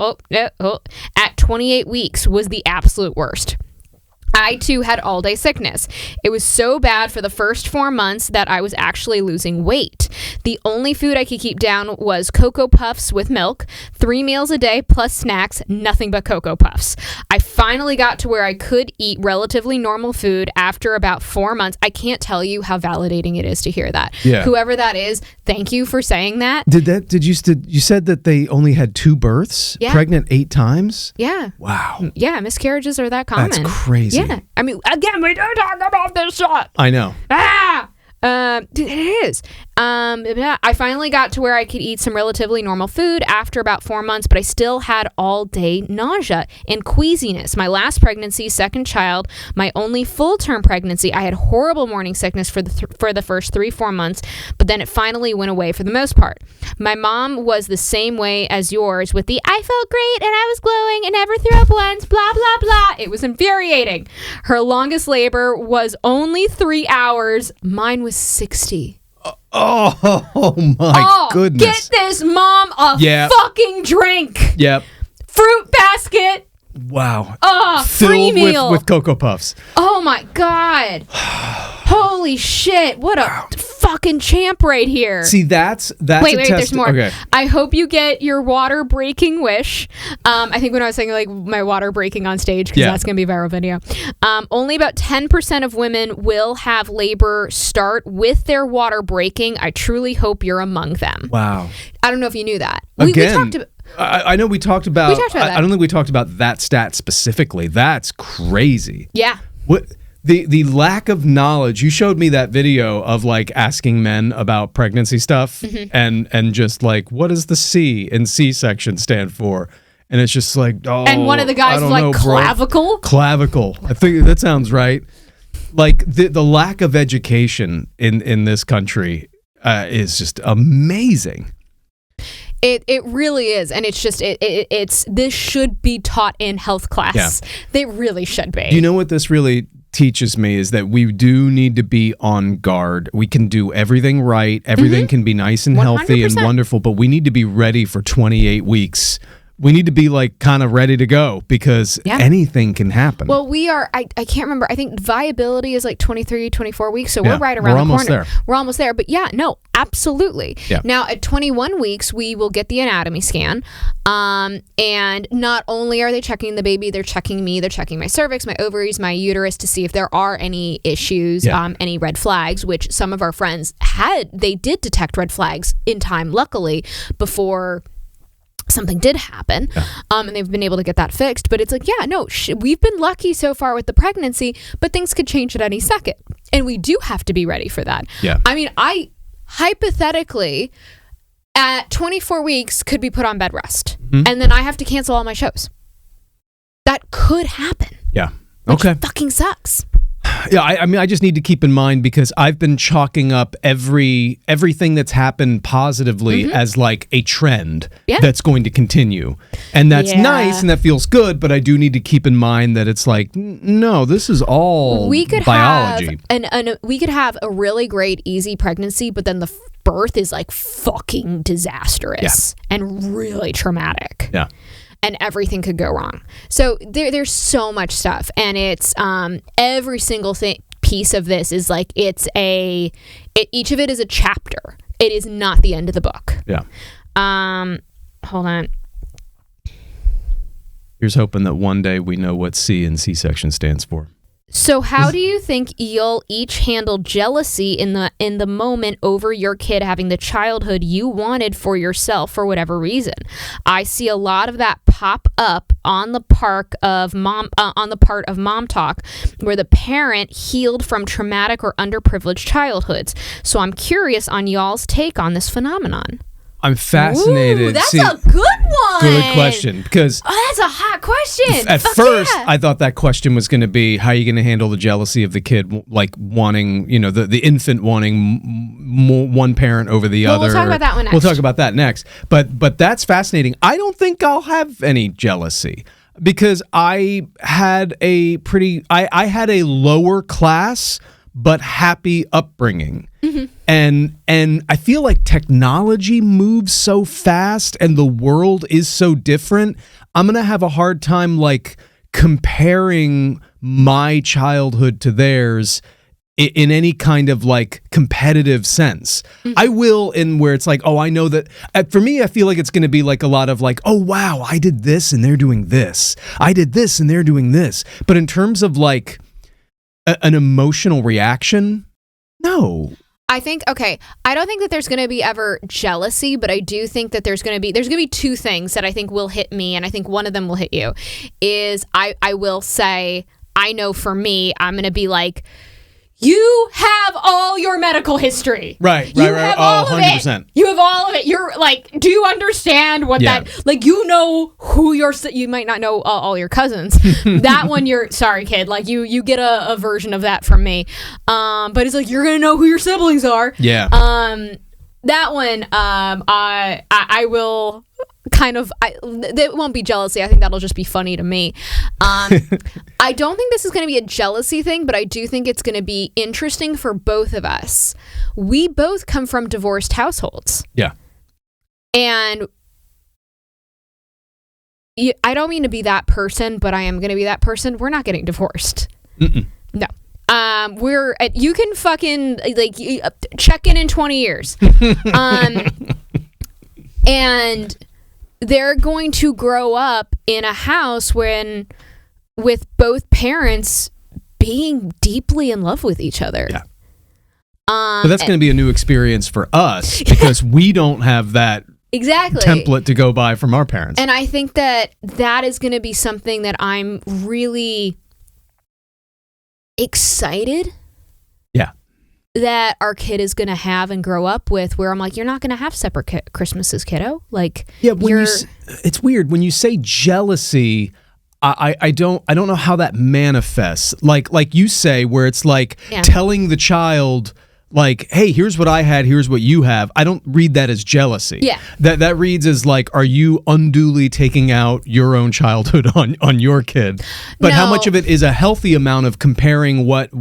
28 weeks was the absolute worst. I, too, had all-day sickness. It was so bad for the first 4 months that I was actually losing weight. The only food I could keep down was Cocoa Puffs with milk, 3 meals a day plus snacks, nothing but Cocoa Puffs. I finally got to where I could eat relatively normal food after about 4 months. I can't tell you how validating it is to hear that. Yeah. Whoever that is, thank you for saying that. You said that they only had 2 births? Yeah. Pregnant 8 times? Yeah. Wow. Yeah, miscarriages are that common. That's crazy. Yeah. I mean, again, we don't talk about this shot. I know. Dude, it is. I finally got to where I could eat some relatively normal food after about 4 months, but I still had all day nausea and queasiness. My last pregnancy, second child, my only full-term pregnancy, I had horrible morning sickness for the first 3-4 months, but then it finally went away for the most part. My mom was the same way as yours with the I felt great and I was glowing and never threw up once, blah, blah, blah. It was infuriating. Her longest labor was only 3 hours. Mine was 60. Oh my goodness. Get this mom a fucking drink. Yep. Fruit basket. Wow. Free meal. With Cocoa Puffs. Oh my God. Holy shit. What a fucking champ right here. See, that's wait, a there's more. Okay. I hope you get your water breaking wish. I think when I was saying like my water breaking on stage, because that's going to be a viral video. Only about 10% of women will have labor start with their water breaking. I truly hope you're among them. Wow. I don't know if you knew that. Again, I know we talked about that. I don't think we talked about that stat specifically. That's crazy. Yeah. What the lack of knowledge. You showed me that video of like asking men about pregnancy stuff and just like, what does the C in C-section stand for? And it's just like, and one of the guys was like, clavicle? Clavicle. I think that sounds right. Like the lack of education in this country is just amazing. It really is, and it's just it's this should be taught in health class. Yeah. They really should be. Do you know what this really teaches me is that we do need to be on guard. We can do everything right. Everything can be nice and healthy 100%. and wonderful, but we need to be ready for 28 weeks. We need to be like kind of ready to go because anything can happen. Well, we are, I can't remember. I think viability is like 23, 24 weeks. So we're right around the almost corner. there. We're almost there. But yeah, no, absolutely. Yeah. Now at 21 weeks, we will get the anatomy scan. And not only are they checking the baby, they're checking me, they're checking my cervix, my ovaries, my uterus to see if there are any issues, any red flags, which some of our friends had. They did detect red flags in time, luckily, before something did happen, and they've been able to get that fixed. But it's like, yeah, no, we've been lucky so far with the pregnancy, but things could change at any second. And we do have to be ready for that. Yeah. I mean, I hypothetically, at 24 weeks, could be put on bed rest. And then I have to cancel all my shows. That could happen. Yeah. Which Okay. fucking sucks. Yeah, I mean, I just need to keep in mind, because I've been chalking up everything that's happened positively as like a trend that's going to continue. And that's nice and that feels good, but I do need to keep in mind that it's like, no, this is all biology. We could have a really great, easy pregnancy, but then the birth is like fucking disastrous and really traumatic. Yeah. And everything could go wrong. So there's so much stuff, and it's every single piece of this is like each of it is a chapter. It is not the end of the book. Yeah. Hold on. Here's hoping that one day we know what C in C-section stands for. So how do you think you'll each handle jealousy in the moment over your kid having the childhood you wanted for yourself for whatever reason? I see a lot of that pop up on the part of Mom Talk, where the parent healed from traumatic or underprivileged childhoods. So I'm curious on y'all's take on this phenomenon. I'm fascinated. Ooh, that's a good one. Good question, because that's a hot question. At first, I thought that question was going to be, how are you going to handle the jealousy of the kid, like wanting, the infant wanting one parent over the other. We'll talk about that one next. We'll talk about that next. But that's fascinating. I don't think I'll have any jealousy, because I had a lower class but happy upbringing. And I feel like technology moves so fast and the world is so different. I'm going to have a hard time like comparing my childhood to theirs in any kind of like competitive sense. I will, in where it's like, oh, I know that for me, I feel like it's going to be like a lot of like, oh, wow, I did this and they're doing this. I did this and they're doing this. But in terms of like an emotional reaction, no. I think, okay, I don't think that there's going to be ever jealousy, but I do think that there's going to be two things that I think will hit me, and I think one of them will hit you, is I will say, I know for me, I'm going to be like, you have all your medical history. Right. You have all 100%. Of it. You have all of it. You're like, do you understand what that, like, you know who you might not know all your cousins. That one, sorry, kid, like you get a version of that from me. But it's like, you're going to know who your siblings are. Yeah. That one, I will kind of, it won't be jealousy. I think that'll just be funny to me. I don't think this is going to be a jealousy thing, but I do think it's going to be interesting for both of us. We both come from divorced households. Yeah. And I don't mean to be that person, but I am going to be that person. We're not getting divorced. No. You can fucking like check in 20 years. And they're going to grow up in a house with both parents being deeply in love with each other. Yeah. But that's going to be a new experience for us, because we don't have that template to go by from our parents. And I think that is going to be something that I'm really excited that our kid is going to have and grow up with, where I'm like, you're not going to have separate Christmases, kiddo. Like, yeah, it's weird when you say jealousy. I don't know how that manifests. Like you say, where it's like telling the child, like, hey, here's what I had, here's what you have. I don't read that as jealousy. Yeah. That reads as like, are you unduly taking out your own childhood on your kid? But how much of it is a healthy amount of comparing what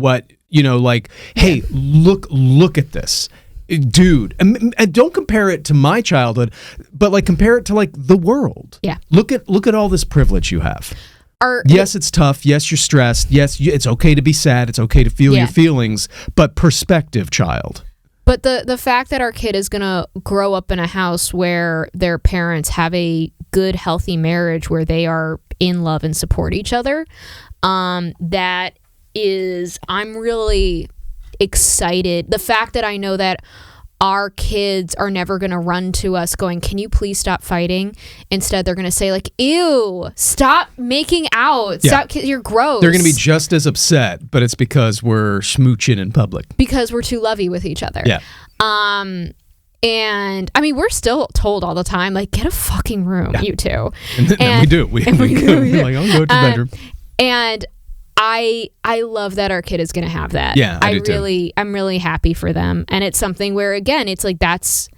like, hey, look at this, dude, and don't compare it to my childhood, but like compare it to like the world. Yeah. Look at all this privilege you have. Yes, it's tough. Yes, you're stressed. Yes, it's okay to be sad. It's okay to feel your feelings, but perspective, child. But the fact that our kid is going to grow up in a house where their parents have a good, healthy marriage where they are in love and support each other, that is, I'm really excited. The fact that I know that our kids are never going to run to us going, can you please stop fighting? Instead, they're going to say like, ew, stop making out. Stop, you're gross. They're going to be just as upset, but it's because we're schmooching in public. Because we're too lovey with each other. Yeah. And I mean, we're still told all the time, like, get a fucking room, you two. And we do. We're like, I'll go to the bedroom. And I love that our kid is going to have that. Yeah, I do too. I'm really happy for them. And it's something where, again, it's like, that's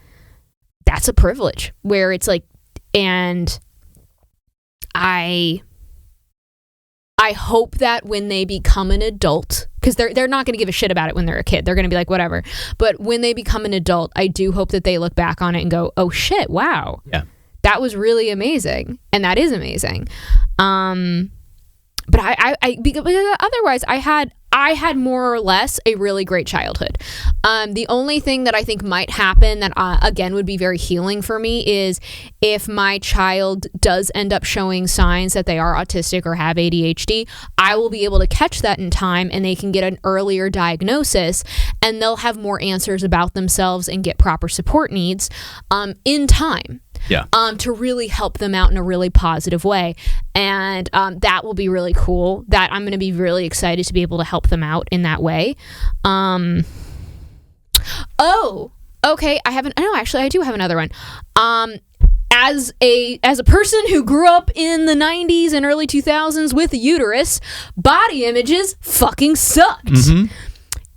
a privilege where it's like, and I hope that when they become an adult, because they're not going to give a shit about it when they're a kid. They're going to be like, whatever. But when they become an adult, I do hope that they look back on it and go, oh shit, wow. Yeah. That was really amazing. And that is amazing. But because otherwise I had more or less a really great childhood. The only thing that I think might happen that again would be very healing for me is if my child does end up showing signs that they are autistic or have ADHD, I will be able to catch that in time and they can get an earlier diagnosis and they'll have more answers about themselves and get proper support needs in time. Yeah. To really help them out in a really positive way. And that will be really cool. That I'm going to be really excited to be able to help them out in that way. Oh, okay. I do have another one. As a person who grew up in the 90s and early 2000s with a uterus, body images fucking sucked. Mm-hmm.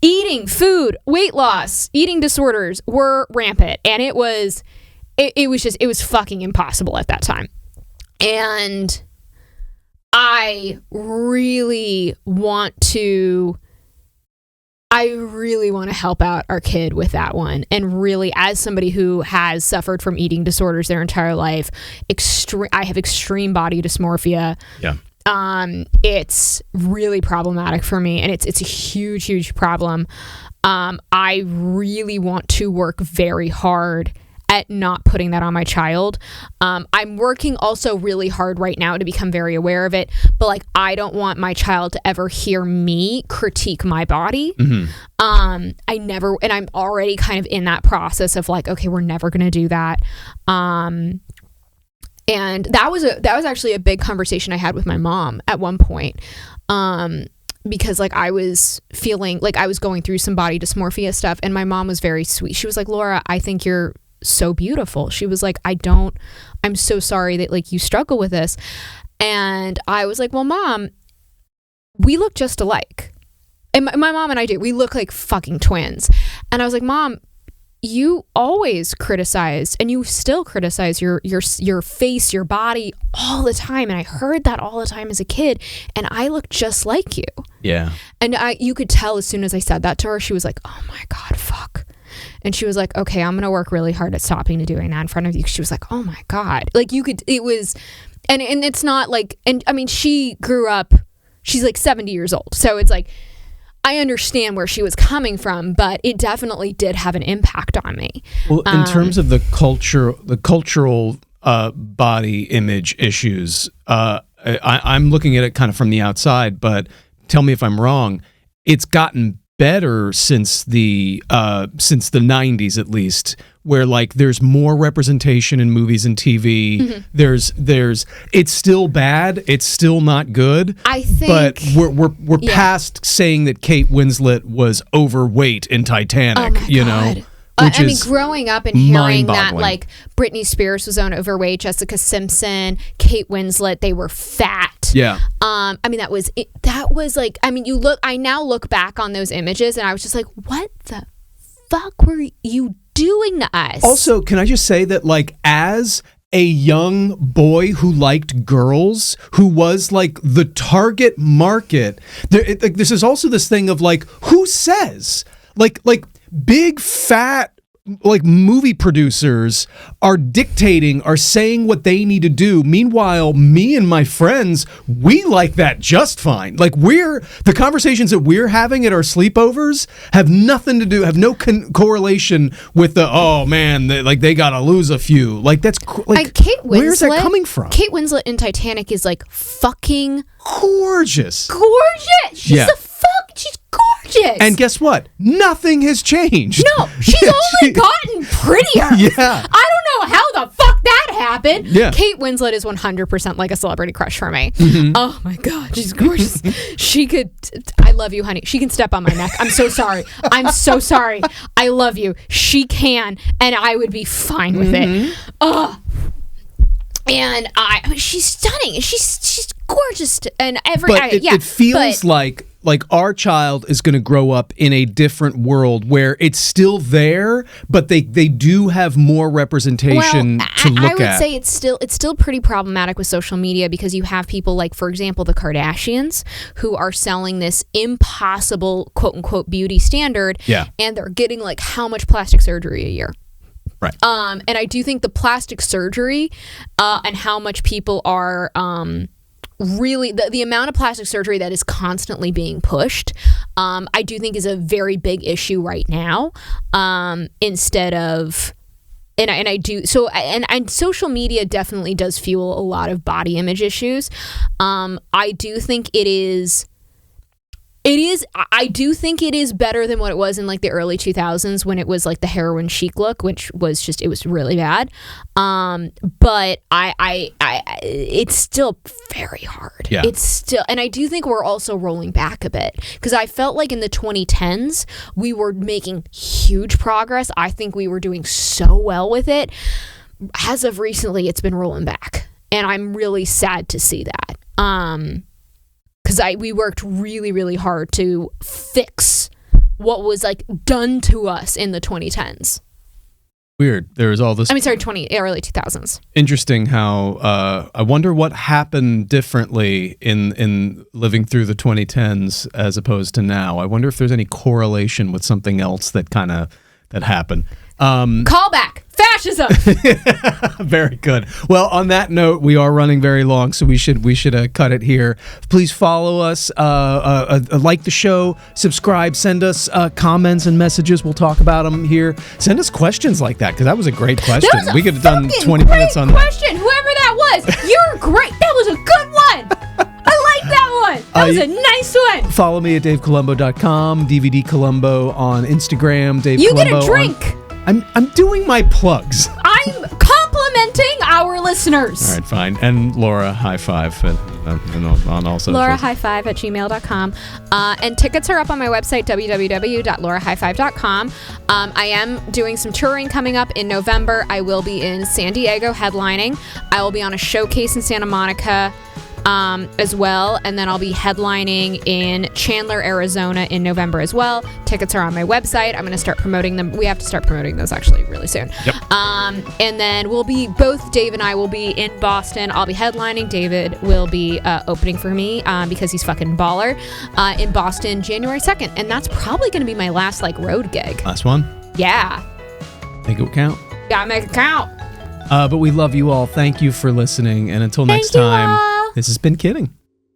Eating, food, weight loss, eating disorders were rampant. And it was fucking impossible at that time. And I really want to help out our kid with that one. And really, as somebody who has suffered from eating disorders their entire life, I have extreme body dysmorphia. Yeah. It's really problematic for me, and it's a huge, huge problem. I really want to work very hard at not putting that on my child. I'm working also really hard right now to become very aware of it, but like I don't want my child to ever hear me critique my body. Mm-hmm. And I'm already kind of in that process of like, okay, we're never going to do that. And that was actually a big conversation I had with my mom at one point. Because like I was feeling like I was going through some body dysmorphia stuff, and my mom was very sweet. She was like, Laura, I think you're so beautiful. She was like, I'm so sorry that like you struggle with this. And I was like, well, Mom, we look just alike. And my mom and I do. We look like fucking twins. And I was like, Mom, you always criticized, and you still criticize your face, your body all the time. And I heard that all the time as a kid, and I look just like you. Yeah. And you could tell as soon as I said that to her, she was like, oh my God, fuck. And she was like, okay, I'm going to work really hard at stopping to doing that in front of you. She was like, oh my God. Like it was, and it's not like, and I mean, she grew up, she's like 70 years old. So it's like, I understand where she was coming from, but it definitely did have an impact on me. Well, in terms of the cultural body image issues, I'm looking at it kind of from the outside, but tell me if I'm wrong. It's gotten better since the 90s, at least, where like there's more representation in movies and TV. Mm-hmm. There's it's still bad, it's still not good. I think, but we're past saying that Kate Winslet was overweight in Titanic. Oh my God. I mean, growing up and hearing that, like, Britney Spears was overweight, Jessica Simpson, Kate Winslet, they were fat. Yeah. I mean, that was like, I mean, I now look back on those images and I was just like, what the fuck were you doing to us? Also, can I just say that, like, as a young boy who liked girls, who was like the target market, this is also this thing of like, who says? Like big fat like movie producers are saying what they need to do. Meanwhile, me and my friends, we like that just fine. Like the conversations that we're having at our sleepovers have nothing to do, have no correlation with oh man, they gotta lose a few. Like that's like Kate Winslet, where's that coming from? Kate Winslet in Titanic is like fucking gorgeous. She's she's gorgeous. gorgeous. And guess what? Nothing has changed. No, she's only gotten prettier. Yeah. I don't know how the fuck that happened. Yeah. Kate Winslet is 100% like a celebrity crush for me. Oh my God, she's gorgeous. She could, I love you, honey. She can step on my neck. I'm so sorry. I'm so sorry. I love you. She can, and I would be fine with it. And I mean, she's stunning. She's gorgeous. And But it feels like our child is going to grow up in a different world where it's still there, but they do have more representation to look at. I would say it's still pretty problematic with social media because you have people like, for example, the Kardashians, who are selling this impossible quote unquote beauty standard, and they're getting like how much plastic surgery a year. Right. And I do think the plastic surgery and how much people are really the amount of plastic surgery that is constantly being pushed, I do think is a very big issue right now. Instead of, and I do so, and social media definitely does fuel a lot of body image issues. I do think it is. I do think it is better than what it was in like the early 2000s when it was like the heroin chic look, which was just, it was really bad. But it's still very hard. Yeah. It's still, and I do think we're also rolling back a bit because I felt like in the 2010s, we were making huge progress. I think we were doing so well with it. As of recently, it's been rolling back, and I'm really sad to see that. Because we worked really, really hard to fix what was like done to us in the 2010s. Weird. There was all this. Early 2000s. Interesting how I wonder what happened differently in living through the 2010s as opposed to now. I wonder if there's any correlation with something else that happened. Callback. Fascism. Very good. Well, on that note, we are running very long, so we should cut it here. Please follow us, like the show, subscribe, send us comments and messages. We'll talk about them here. Send us questions like that because that was a great question. We could have done 20 minutes on that. Question. Whoever that was, you're great. That was a good one. I like that one. That was a nice one. Follow me at DaveColumbo.com, DVD Columbo on Instagram. Dave You Columbo get a drink. I'm doing my plugs. I'm complimenting our listeners. All right, fine. And Laura, high five on all socials. LauraHighfive@gmail.com. And tickets are up on my website, www.laurahighfive.com. I am doing some touring coming up in November. I will be in San Diego headlining. I will be on a showcase in Santa Monica as well, and then I'll be headlining in Chandler, Arizona in November as well. Tickets are on my website. I'm going to start promoting them. We have to start promoting those actually really soon. Yep. And then both Dave and I will be in Boston. I'll be headlining. David will be opening for me because he's fucking baller in Boston January 2nd, and that's probably going to be my last like road gig. Last one? Yeah. Make it count. Gotta make it count. But we love you all. Thank you for listening, and until next time, this has been Kidding.